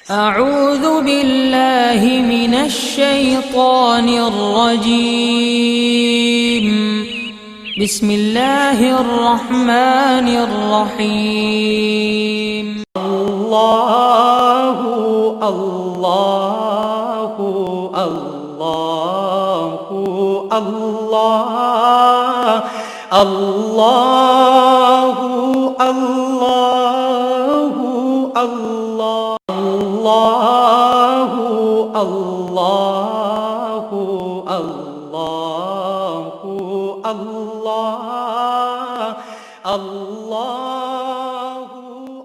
अऊज़ु बिल्लाहि मिनश्शैतानिर्रजीम। बिस्मिल्लाहिर्रहमानिर्रहीम। अल्लाहु अल्लाहु अल्लाहु अल्लाह अल्लाहु अल्लाहु अल्लाहु अल्लाहु अल्लाहु अल्लाह अल्लाहु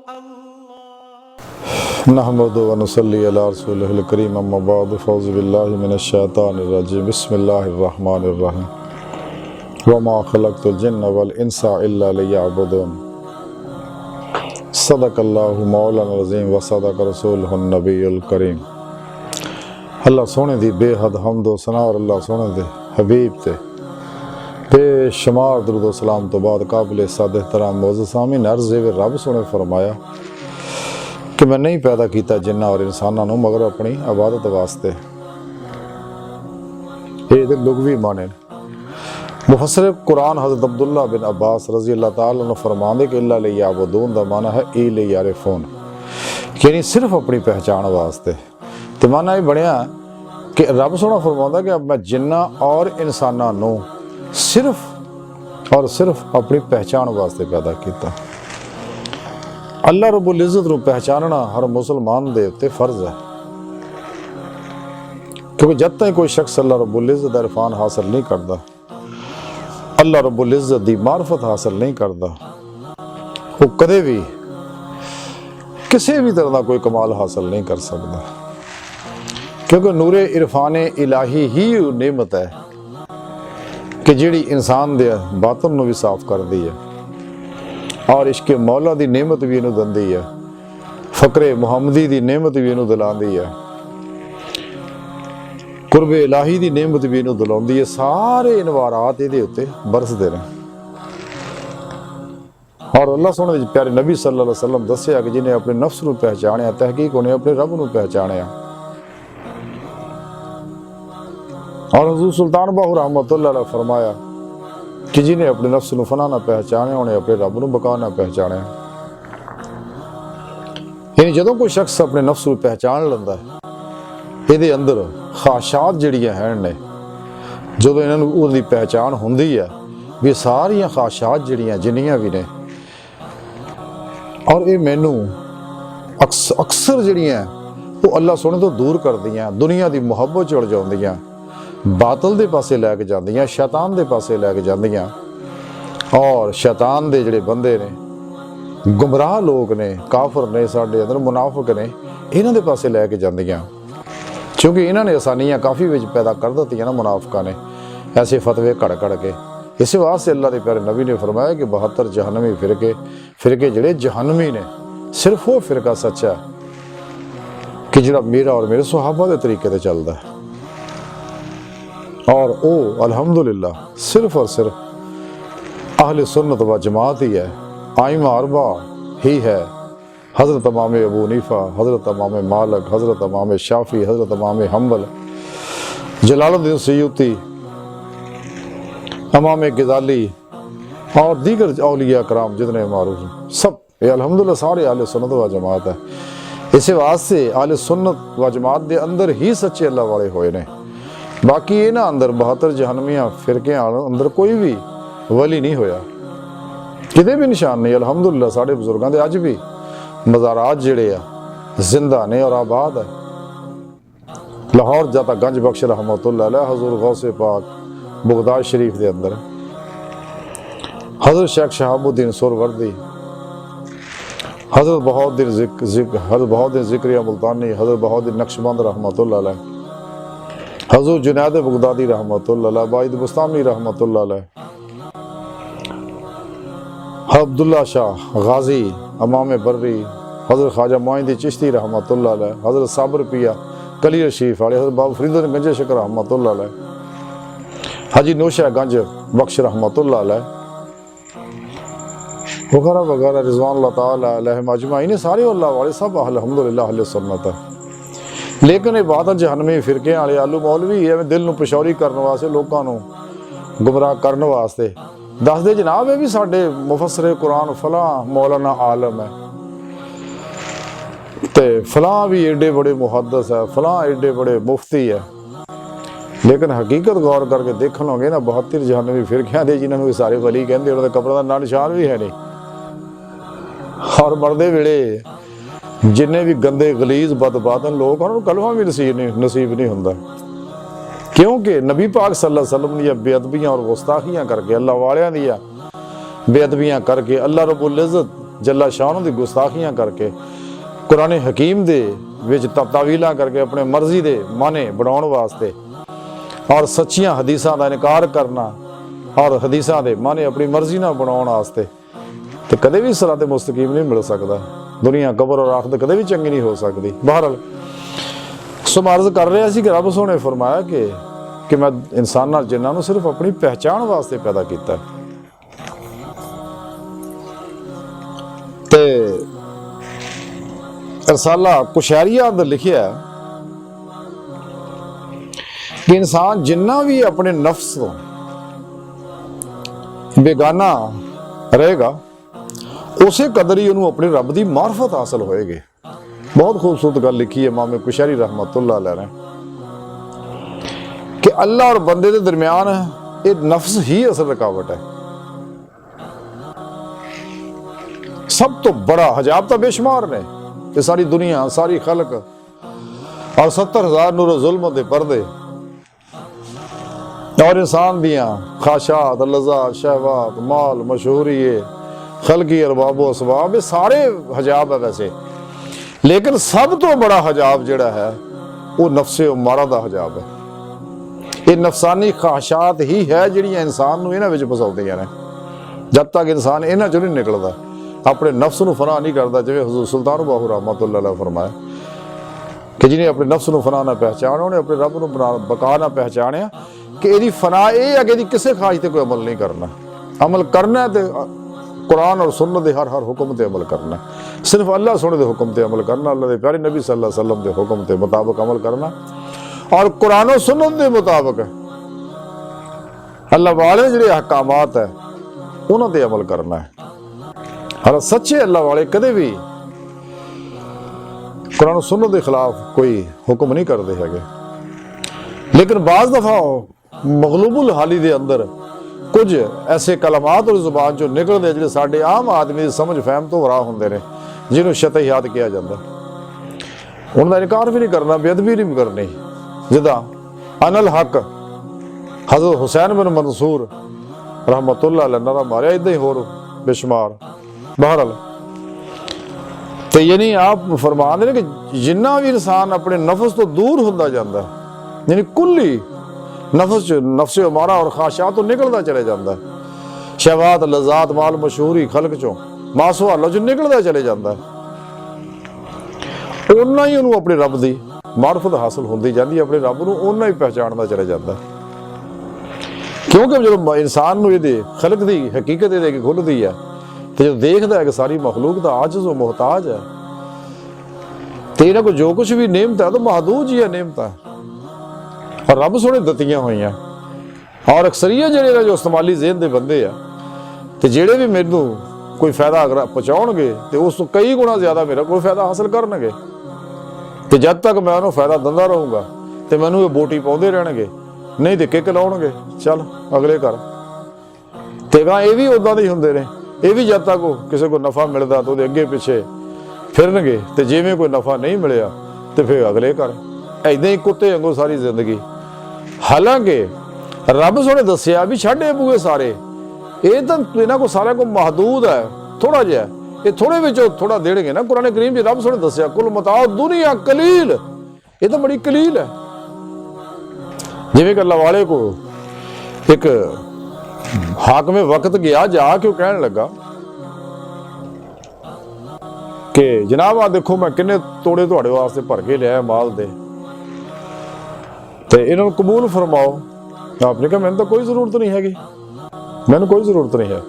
अल्लाह। नहमदु व नुसल्ली अला रसूलिहिल करीम अम्मा बाद फ़ौज़ु बिल्लाहि मिनश्शैतानिर रजीम बिस्मिल्लाहिर रहमानिर रहीम व मा खलक़तुल जिन्न वल इंसा इल्ला लियअबुदून सदक़ल्लाहु मौलाना अज़ीम व सदक़ रसूलुहुन नबियुल करीम। अल्लाह सोने दी बेहद हम्द व सना और अल्लाह सोने दे हबीब ते बेशुमार दुरूद व सलाम तो बाद काबिल साद एहतराम मोअज़्ज़ज़ सामीन अर्ज़ वे रब सोने फरमाया कि मैं नहीं पैदा किया जिन्ना और इंसानों मगर अपनी इबादत वास्ते। ये लुगवी माने मुफस्सिर कुरान हज़रत अब्दुल्ला बिन अब्बास रज़ी अल्लाह ताला अन्हु फरमाते कि इल्ला लियअबुदून दा माना है ई लियअरिफून, यानी सिर्फ अपनी पहचान वास्ते। तो माना ये बनया कि रब सोना फरमाता कि अब मैं जिन्ना और इंसानों सिर्फ और सिर्फ अपनी पहचान वास्ते पैदा किया। अल्लाह रब्बुल इज़्ज़त नूं पहचानना हर मुसलमान दे उत्ते फर्ज है, क्योंकि जब तक कोई शख्स अल्लाह रब्बुल इज़्ज़त दा इरफान हासिल नहीं करता, अल्लाह रब्बुल इज़्ज़त दी मार्फत हासिल नहीं करता, वो कदे भी किसी भी तरह का कोई कमाल हासिल नहीं कर सकता। क्योंकि नूरे इरफान इलाही ही नेमत है कि जिहड़ी इंसान दे बातन नूं भी साफ कर दी है और इश्क़े मौला दी नेमत भी इनू दंदी है, फ़क्रे मुहम्मदी दी नेमत भी इनू दिलांदी है, कुर्बे इलाही दी नेमत भी इनू दिलांदी है। सारे इनवारात इहदे उत्ते बरसदे ने। और अल्लाह सोने दे प्यारे नबी सल्लल्लाहु अलैहि वसल्लम दस्सिया कि जिन्हें अपने नफ्स नूं पहचानिया तहकीक उन्हें अपने रब नूं पहचानिया। और हुज़ूर सुल्तान बाहू रहमतुल्लाह अलैह फरमाया कि जिन्हें अपने नफ्स नूं फना ना पहचाने उन्हें अपने रब नूं बका ना पहचाने। यानी जदों कोई शख्स अपने नफ्स नूं पहचान लैंदा है, इहदे अंदर ख्वाहिशात जिहड़ियां हैं ने, जदों इन्हां नूं उहदी पहचान हुंदी है भी सारियां ख्वाहिशात जिहड़ियां जिन्नियां भी ने और ये मैनू अक्सर जिहड़ियां वो अल्लाह सोने तो दूर करदियां, दुनिया दी मुहब्बत च उड़ जांदियां, बातल दे पासे लैके जांदियां, शैतान दे पासे लैके जांदियां। और शैतान दे जिहड़े बंदे ने, गुमराह लोग ने, काफर ने, साडे अंदर मुनाफिक ने, इन्हां दे पासे लैके जांदियां। क्योंकि इन्हां ने आसानियां काफ़ी विच पैदा कर दित्तियां ना मुनाफिकां ने, ऐसे फतवे घड़ के। इस वास्ते अल्लाह के प्यारे नबी ने फरमाया कि 72 जहन्नमी फिरके जिहड़े जहन्नमी ने, सिर्फ वो फिरका सच्चा है कि जिहड़ा मेरा और मेरे सहाबा के तरीके से चलता है। और वो अल्हम्दुलिल्लाह सिर्फ और सिर्फ अहले सुन्नत व जमात ही है, आइमा अरबा ही है। हज़रत इमाम अबू हनीफा, हज़रत इमाम मालिक, हज़रत इमाम शाफी, हज़रत इमाम हम्बल, जलालुद्दीन सयूती, इमाम गज़ाली और दीगर औलिया कराम जितने मारूफ सब ये अल्हम्दुलिल्लाह सारे अहले सुन्नत व जमात है। इस वास्ते अहले सुन्नत व जमात के अंदर ही सच्चे अल्लाह वाले होए ने। बाकी इन्हां अंदर 72 जहन्नमियां फिरकियां अंदर कोई भी वली नहीं होया, किते भी निशान नहीं। अल्हम्दुलिल्लाह साढ़े बुजुर्गों के अज भी मज़ारात जिहड़े आ जिंदा ने और आबाद है। लाहौर जाता गंज बख्श रहमतुल्लाह अलैह हज़ूर गौसे पाक बगदाद शरीफ के अंदर, हज़रत शेख शहाबुद्दीन सुरवर्दी, हज़रत बहाउद्दीन ज़िक्रिया मुल्तानी, हज़रत बहाउद्दीन नक्शबंद रहमतुल्लाह अलैह, हज़रत जुनैद बगदादी रहमतुल्लाह अलैह, बाइद बुस्तामी रहमतुल्लाह अलैह, अब्दुल्ला शाह गाजी, इमाम बर्री, हज़रत ख्वाजा मोइनुद्दीन चिश्ती रहमतुल्लाह अलैह, हज़रत साबर पिया कली रशीफ वाले, हज़रत बाबा फरीदुद्दीन गंज शकर रहमतुल्लाह अलैह, हाजी नौशा गंज बख्श रहमतुल्लाह अलैह, वगैरह वगैरह रिजवान अल्लाह ताला अलैहिम अजमाइन, सारे अल्लाह वाले सब अल्हम्दुलिल्लाह अहले सुन्नत है। लेकिन ये बात जहनवी फिरके वाले आलू मौलवी है दिल नूं पिछौरी करने वास्ते, लोगों नूं गुमराह करने वास्ते दसदे जनाब ये भी साडे मुफस्सिर कुरान फलां मौलाना आलम है ते फलां भी एडे बड़े मुहद्दिस है, फलां एडे बड़े मुफ्ती है। लेकिन हकीकत गौर करके देख लोगे ना 72 जहनवी फिरकियां दे जिन्होंने सारे वली कहते उन्होंने कब्र का निशान भी है नहीं, और मरदे वेले जिन्ने भी गंदे गलीज बदबादन लोग उन्होंने कलमा भी नसीब नहीं होंदा, क्योंकि नबी पाक सल्लल्लाहु अलैहि वसल्लम दी बेअदबियां और गुस्ताखियां करके, अल्लाह वालियां दी बेअदबियां करके, अल्लाह रब्बुल इज्जत जल्ला शान दी गुस्ताखियां करके, कुरान हकीम दे विच तावीलां करके अपने मर्जी दे माने बनाउण वास्ते और सच्चियां हदीसां दा इनकार करना और हदीसां दे माने अपनी मर्जी नाल बनाउण वास्ते ते कदे भी सिरात मुस्तकीम नहीं मिल सकदा। दुनिया कब्र और आखिरत कदे भी चंगी नहीं हो सकती। बहरहाल सो अर्ज कर रहा सी कि रब सोने फरमाया कि मैं इंसान नाल जिन्नां नूं सिर्फ अपनी पहचान वास्ते पैदा कीता ते रसाला कुशैरिया अंदर लिखिया कि इंसान जिन्ना भी अपने नफ्स तो बेगाना रहेगा उसे कदर ही उन्होंने अपने रब की मार्फत हासिल होएगी। बहुत खूबसूरत गल लिखी है इमाम कुशैरी रहमतुल्लाह अलैह ने कि अल्लाह और बंदे के दरमियान ये नफ्स ही असल रुकावट है। सब तो बड़ा हजाब तो बेशुमार ने कि सारी दुनिया सारी खलक और 70,000 नूर जुल्म दे पर्दे और इंसान दियां ख्वाहिशात लज़्ज़ात शहवात माल मशहूरी खलकी अरबाबो असबाब ये सारे हजाब है वैसे, लेकिन सब तो बड़ा हजाब जिहड़ा है वो नफ्से उमारा दा हजाब है। ये नफसानी ख्वाहिशात ही है जिहड़ियां इंसान नूं इन्हां विच फसाउंदियां ने। जब तक इंसान इन्हां चों नहीं निकलदा अपने नफ्स नूं फना नहीं करता, जिवें हुज़ूर सुल्तान बाहू रहमतुल्लाह अलैह फरमाया कि जिन्हें अपने नफ्स नूं फना ना पहचानिया उन्हें अपने रब नूं बका ना पहचानिया कि इहदी फना ये है कि इहदी किसी ख्वाहिश ते कोई अमल नहीं करना। अमल करना है तो कुरान और सुन्नत दे हर हुक्म ते अमल करना, सिर्फ अल्लाह सोने दे हुक्म ते अमल करना, अल्लाह दे प्यारे नबी सल्लल्लाहु अलैहि वसल्लम दे हुक्म के मुताबिक अमल करना और कुरान और सुन्नत के मुताबिक अल्लाह वाले जिहड़े अहकामात है उन्हां ते अमल करना है। और सच्चे अल्लाह वाले कदे भी कुरान और सुन्नत के खिलाफ कोई हुक्म नहीं करते हैगे। लेकिन बाज़ दफा मगलूबुल हाली दे अंदर कुछ ऐसे कलमात और जुबान जो निकलते जो साढ़े आम आदमी की समझ फहम तो वरा होंगे ने, जिन्होंने शतहियात किया जाता उनका इनकार भी नहीं करना, बेअदबी नहीं करनी। जिदा अनल हक हज़रत हुसैन बिन मंसूर रहमतुल्लाह अलैह नारा मारिया, इदा ही होर बेशुमार। बहरहाल तो यानी आप फरमा दे कि जिन्ना भी इंसान अपने नफ्स तो दूर होता जाता है, यानी कुल्ली नफ्स उमारा और ख्वाहिशात तो निकलता चले जाता है, शहवात लज़्ज़ात माल मशहूरी खलक चों मासो हाल चों निकलता चले जाता है, उन्ना ही उन्होंने अपने रब की मार्फत हासिल होती जाती है, अपने रब को उन्ना ही पहचानता चले जाता है। क्योंकि जो इंसान नूं इहदी खलक की हकीकत इहदे खुलती है तो जो देखता है कि सारी मखलूक तो आजिज़ व मुहताज है, तो इन्हां को जो कुछ भी नेमत है तो महदूद ही है नेमत है और रब सोने दित्तियां हुई हैं। और अक्सरियत जिहड़े जो इस्तेमाली ज़हन दे बंदे आ ते जिहड़े भी मैनूं कोई फायदा अगर पहुँचाउणगे तो उस तो कई गुणा ज़्यादा मेरा कोई फायदा हासिल करनगे। तो जब तक मैं उन्होंने फायदा दिंदा रहूँगा तो मैनूं ये बोटी पाउंदे रहणगे, नहीं तो किक लाउणगे चल अगले घर। ते गां ये भी उदां दे ही हुंदे ने, ये भी जब तक किसी को नफा मिलता तो अगे पिछे फिरनगे, तो जिवें कोई नफा नहीं मिलिया तो फिर अगले घर। ऐदां ही कुत्ते वांगू सारी जिंदगी। हालांकि रब सोने दसिया भी छड्डे बूए सारे, ये तो इन्हां को सारे को महदूद है, थोड़ा जिहा ये थोड़े विचों थोड़ा देणगे ना। कुरान करीम च रब सोने दसिया कुल मताउ दुनिया कलील, ये तो बड़ी कलील है। जिवें कि अल्लाह वाले को एक हाकमे वक्त गया जा के कहने लगा कि जनाब आ देखो मैं किन्ने तोड़े तुहाडे वास्ते भर के लिया माल दे, तो इन्होंने कबूल फरमाओ। आपने कहा मैंने तो कोई जरूरत नहीं हैगी, मैंने कोई जरूरत नहीं है,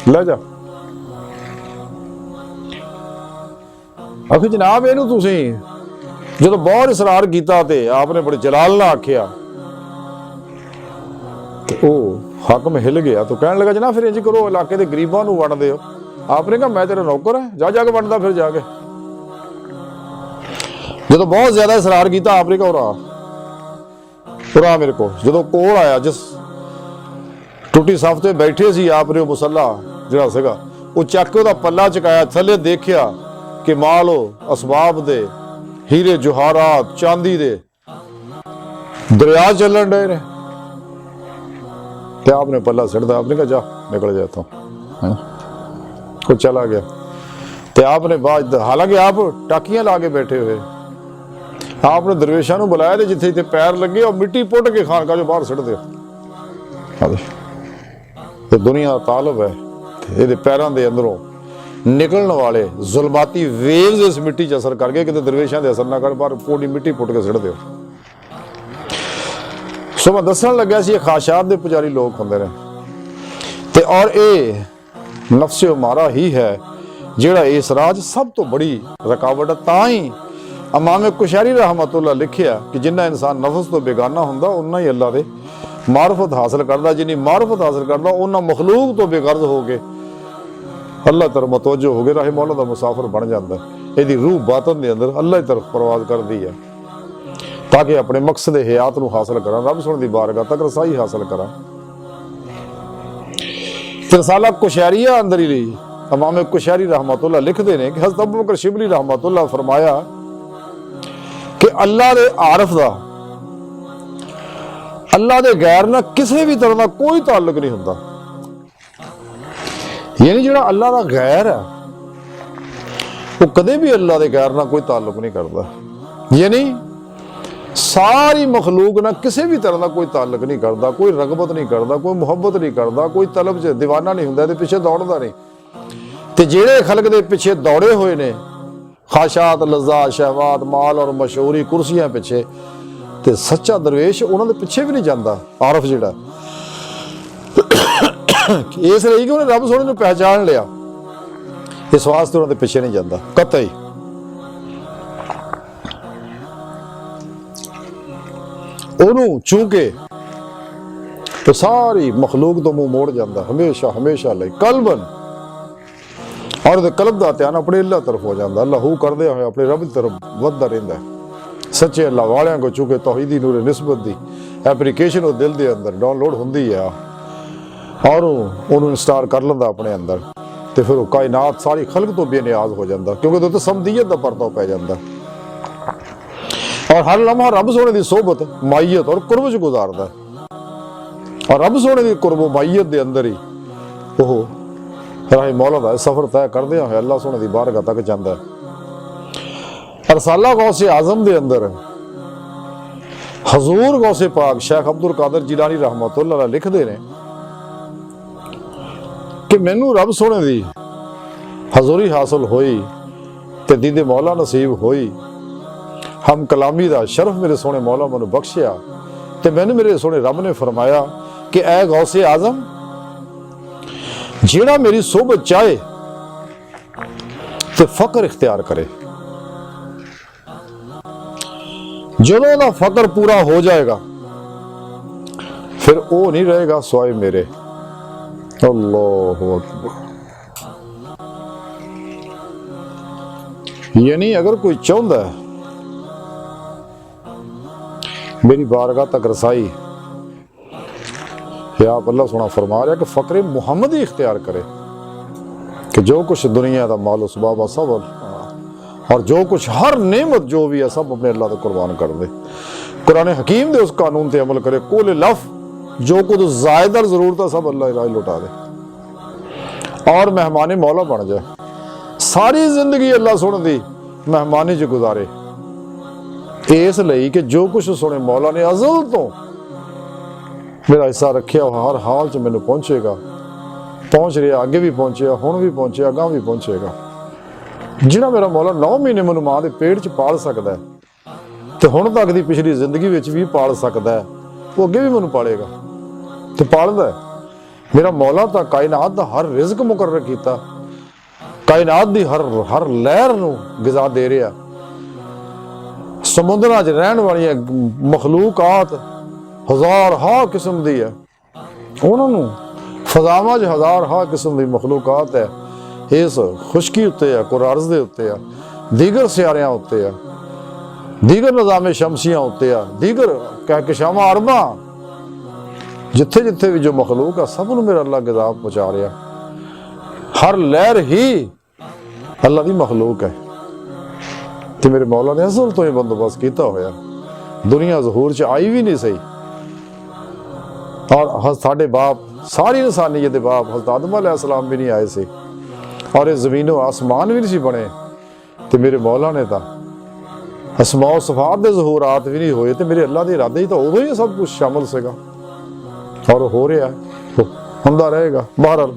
ले जा। आखिर जनाब इहनूं तुसीं ਜਦੋਂ बहुत इसरार किया तो आपने बड़े जलाल ना आखिया तो वह हाकम हिल गया तो कहने लगा जनाब फिर इंज करो इलाके के गरीबों को वंड दो। आपने कहा मैं तेरा नौकर है जा जाके वंडदा फिर जाके। जो बहुत ज्यादा इसरार किया आपने कहा उरा मेरे को जो कोल आया जिस टूटी सफ से बैठे सी आपने मुसला जिहड़ा सीगा वो चक के उसदा पल्ला चकाया थले देखिया कि माल असबाब दे हीरे जुहारात चांदी दे दरिया चलन डे ने। ते आपने पल्ला सिड़दा आपने कहा जा निकल जा इत्थों वो चला गया। ते आपने बाद हालांकि आप टाकियां ला के बैठे हुए आपने दरवेशा नूं बुलाया जिथे जिथे पैर लगे और मिट्टी पुट के खानका जो बाहर सिट दो। ये दुनिया का तालब है ये पैरों के अंदरों निकलने वाले जुल्माती वेव्स इस मिट्टी च असर कर गए कि दरवेशों के असर ना कर बाहर पूरी मिट्टी पुट के सिट दो। सो मैं दसन लग्या सी खाशात दे पुजारी लोग होंदे ने ते और ये नफ्से मारा ही है जिहड़ा इस राज सब तो बड़ी रुकावट है। तां ही इमाम कुशैरी रहमतुल्लाह लिखिया कि जिन्ना इंसान नफ्स तो बेगाना हुंदा उन्ना ही अल्लाह दे मारफत हासिल करदा जिन्नी मारफत हासिल करदा उन्ना मखलूक तो बेगर्ज हो गए अल्लाह तरफ मतवजो हो गए राहे मौला दा मुसाफिर बन जाता है। यदि रूह बातन दे अंदर अल्लाह की तरफ परवाज करती है ताकि अपने मकसद हयात नूं हासिल करा रब सुन दी बारगाह तक रसाई हासिल करा। रसाला कुशैरिया अंदर ही इमाम कुशैरी रहमतुल्लाह लिखते हैं कि हज़रत अबू बकर शिबली रहमतुल्लाह फरमाया कि अल्लाह दे आरफ दा अल्लाह दे गैर ना किसी भी तरह का कोई ताल्लुक नहीं हुंदा। यानी जिहड़ा अल्लाह दा गैर है वो कदे भी अल्लाह दे गैर ना कोई ताल्लुक नहीं करता। यानी सारी मखलूक ना किसी भी तरह का कोई ताल्लुक नहीं करता कोई रगबत नहीं करता कोई मुहब्बत नहीं करता कोई तलब च दीवाना नहीं हुंदा पिछे दौड़दा नहीं। ते जेड़े खलक दे पिछे दौड़े हुए ने खाशात लज़्ज़ात शहवात माल और मशहूरी कुर्सियां पिछे ते सच्चा दरवेश उन्होंने पिछे भी नहीं जाता। आरफ जिहड़ा इसलिए कि उन्हें रब सोने ने पहचान लिया इस वास्ते उन्होंने पिछे नहीं जाता कतई। उन्होंने चूंके तो सारी मखलूक तो मुंह मोड़ जाता हमेशा हमेशा लई कलबन और कलब का ध्यान अपने अल्लाह तरफ हो जाता अल्लाह हू करदे हुए अपने रब की तरफ वधदा रहिंदा है। सच्चे अल्लाह वालियां को चूंकि तौहीदी नूर निस्बत दी एप्लीकेशन वो दिल के अंदर डाउनलोड होंदी है और उन्होंने इंस्टॉल कर लेंदा अपने अंदर तो फिर वो कायनात सारी खलक तो बेनियाज हो जाता क्योंकि तो समदीयत का परता पै जाता और हर लम्हा रब सोने की सोहबत माईयत और कुर्ब च गुजारदा और रब सोने की कुर्ब माईयत के अंदर ही वो राहे मौला दा सफर तय करदे हुए अल्लाह सोने की बारगाह तक जाता है। रसाला गौसे आजम के अंदर हजूर गौसे पाक शेख अब्दुल कादिर जिलानी रहमतुल्लाह लिखते हैं कि मैनू रब सोने की हजूरी हासिल होई ते दीदे मौला नसीब होई हम कलामी दा शरफ मेरे सोने मौला मैनू बख्शिया ते मैनू मेरे सोने रब ने फरमाया कि ऐ गौसे आजम जेड़ा मेरी सोबत चाहे ते फकर इख्तियार करे जदों दा फकर पूरा हो जाएगा फिर वो नहीं रहेगा स्वाय मेरे। अल्लाहु अकबर। यानी अगर कोई चाहता है मेरी बारगाह तक रसाई या अल्लाह सोना फरमा रहा कि फकरे मुहम्मद ही इख्तियार करे कि जो कुछ दुनिया का मालो सबाब सब और जो कुछ हर नेमत जो भी है सब अपने अल्लाह को कुर्बान कर दे कुरान हकीम दे उस कानून ते अमल करे कुल लफ जो कुछ जायदा जरूरत है सब अल्लाह इलाही लुटा दे और मेहमानी मौला बन जाए सारी जिंदगी अल्लाह सुन दी मेहमानी च गुजारे इसलिए कि जो कुछ सुने मौला ने अज़ल तो मेरा हिस्सा रखिया हर हाल च मैनू पहुंचेगा पहुंच रहा अगे भी पहुंचे हुण भी पहुंचे अगां भी पहुंचेगा। जिहड़ा मेरा मौला 9 महीने मैनू मां के पेट च पाल सकता है तो हुण तक की पिछली जिंदगी विच भी पाल सकता है वो अगे भी मैनू पालेगा तो पालदा है। मेरा मौला तो कायनात का हर रिज़्क मुकर्रर किया ਕਾਇਨਾਤ ਦੀ ਹਰ ਲਹਿਰ ਨੂੰ ਗਿਜ਼ਾ ਦੇ ਰਿਹਾ। ਸਮੁੰਦਰਾਂ 'ਚ ਰਹਿਣ ਵਾਲੀਆਂ ਮਖਲੂਕਾਤ ਹਜ਼ਾਰ ਕਿਸਮ ਦੀ ਹੈ, ਉਹਨਾਂ ਨੂੰ ਫਜ਼ਾਵਾਂ 'ਚ ਹਜ਼ਾਰ ਕਿਸਮ ਦੀ ਮਖਲੂਕਾਤ ਹੈ। ਇਸ ਖੁਸ਼ਕੀ ਉੱਤੇ ਆ, ਕੁਰਾਰਜ਼ ਦੇ ਉੱਤੇ ਆ, ਦੀਗਰ ਸਿਆਰਿਆਂ ਉੱਤੇ ਆ, ਦੀਗਰ ਨਿਜ਼ਾਮੇ ਸ਼ਮਸੀਆਂ ਉੱਤੇ ਆ, ਦੀਗਰ ਕਹਿਕਸ਼ਾਵਾਂ ਅਰਬਾਂ, ਜਿੱਥੇ ਜਿੱਥੇ ਵੀ ਜੋ ਮਖਲੂਕ ਆ ਸਭ ਨੂੰ ਮੇਰਾ ਅੱਲਾ ਗਿਜ਼ਾ ਪਹੁੰਚਾ ਰਿਹਾ। ਹਰ ਲਹਿਰ ਹੀ ਅੱਲਾ ਦੀ ਮਖਲੂਕ ਹੈ ਤੇ ਮੇਰੇ ਮੌਲਾ ਨੇ ਅਸਲ ਤੋਂ ਹੀ ਬੰਦੋਬਸਤ ਕੀਤਾ ਹੋਇਆ। ਦੁਨੀਆ ਜ਼ਹੂਰ 'ਚ ਆਈ ਵੀ ਨਹੀਂ ਸਹੀ, ਔਰ ਸਾਡੇ ਬਾਪ ਸਾਰੀ ਇਨਸਾਨੀਅਤ ਦੇ ਬਾਪ ਹਜ਼ਰਤ ਆਦਮ अलैहिस्सलाम ਵੀ ਨਹੀਂ ਆਏ ਸੀ, ਔਰ ਇਹ ਜ਼ਮੀਨੋ ਆਸਮਾਨ ਵੀ ਨਹੀਂ ਸੀ ਬਣੇ ਤੇ ਮੇਰੇ ਮੌਲਾ ਨੇ ਤਾਂ ਅਸਮਾਓ ਸਿਫਾਤ ਦੇ ਜ਼ਹੂਰਾਤ ਵੀ ਨਹੀਂ ਹੋਏ ਤੇ ਮੇਰੇ ਅੱਲਾ ਦੇ ਇਰਾਦੇ ਹੀ ਤਾਂ ਉਦੋਂ ਹੀ ਸਭ ਕੁਝ ਸ਼ਾਮਲ ਸੀਗਾ, ਔਰ ਹੋ ਰਿਹਾ ਹੁੰਦਾ ਰਹੇਗਾ। ਬਹਰਹਾਲ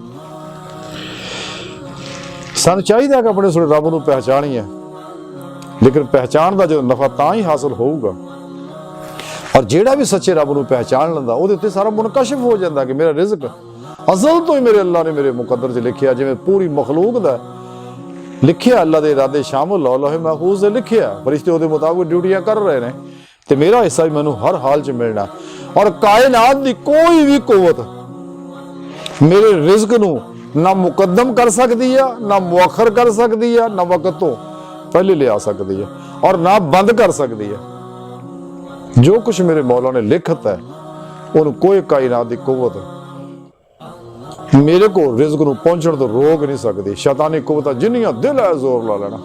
ਸਾਨੂੰ ਚਾਹੀਦਾ ਕਿ ਆਪਣੇ ਸੋਹਣੇ ਰੱਬ ਨੂੰ ਪਹਿਚਾਣੀਏ, ਲੇਕਿਨ ਪਹਿਚਾਣ ਦਾ ਜੋ ਨਫਾ ਤਾਂ ਹੀ ਹਾਸਲ ਹੋਊਗਾ, ਔਰ ਜਿਹੜਾ ਵੀ ਸੱਚੇ ਰੱਬ ਨੂੰ ਪਹਿਚਾਣ ਲੈਂਦਾ ਉਹਦੇ ਉੱਤੇ ਸਾਰਾ ਮੁਨਕਸ਼ਫ ਹੋ ਜਾਂਦਾ ਕਿ ਮੇਰਾ ਰਿਜ਼ਕ ਅਜ਼ਲ ਤੋਂ ਹੀ ਮੇਰੇ ਅੱਲਾ ਨੇ ਮੇਰੇ ਮੁਕੱਦਰ 'ਚ ਲਿਖਿਆ, ਜਿਵੇਂ ਪੂਰੀ ਮਖਲੂਕ ਦਾ ਲਿਖਿਆ ਅੱਲਾ ਦੇ ਇਰਾਦੇ ਸ਼ਾਮਲ ਲੌਹ ਮਹਿਫੂਜ਼ ਦੇ ਲਿਖਿਆ, ਫਰਿਸ਼ਤੇ ਉਹਦੇ ਮੁਤਾਬਕ ਡਿਊਟੀਆਂ ਕਰ ਰਹੇ ਨੇ ਤੇ ਮੇਰਾ ਹਿੱਸਾ ਵੀ ਮੈਨੂੰ ਹਰ ਹਾਲ 'ਚ ਮਿਲਣਾ। ਔਰ ਕਾਇਨਾਤ ਦੀ ਕੋਈ ਵੀ ਕੁਵਤ ਮੇਰੇ ਰਿਜ਼ਕ ਨੂੰ ਨਾ ਮੁਕੱਦਮ ਕਰ ਸਕਦੀ ਆ, ਨਾ ਮੁਅੱਖਰ ਕਰ ਸਕਦੀ ਆ, ਨਾ ਵਕਤ ਤੋਂ ਪਹਿਲੇ ਲਿਆ ਸਕਦੀ ਆ, ਔਰ ਨਾ ਬੰਦ ਕਰ ਸਕਦੀ ਆ। ਜੋ ਕੁਛ ਮੇਰੇ ਮੌਲਾ ਨੇ ਲਿਖਤਾ ਹੈ ਉਹਨੂੰ ਕੋਈ ਕਾਇਨਾਤ ਦੀ ਕੁਵਤ ਮੇਰੇ ਕੋਲ ਰਿਜ਼ਕ ਨੂੰ ਪਹੁੰਚਣ ਤੋਂ ਰੋਕ ਨਹੀਂ ਸਕਦੀ। ਸ਼ੈਤਾਨੀ ਕੁਵਤਾਂ ਜਿੰਨੀਆਂ ਦਿਲ ਹੈ ਜ਼ੋਰ ਲਾ ਲੈਣਾ,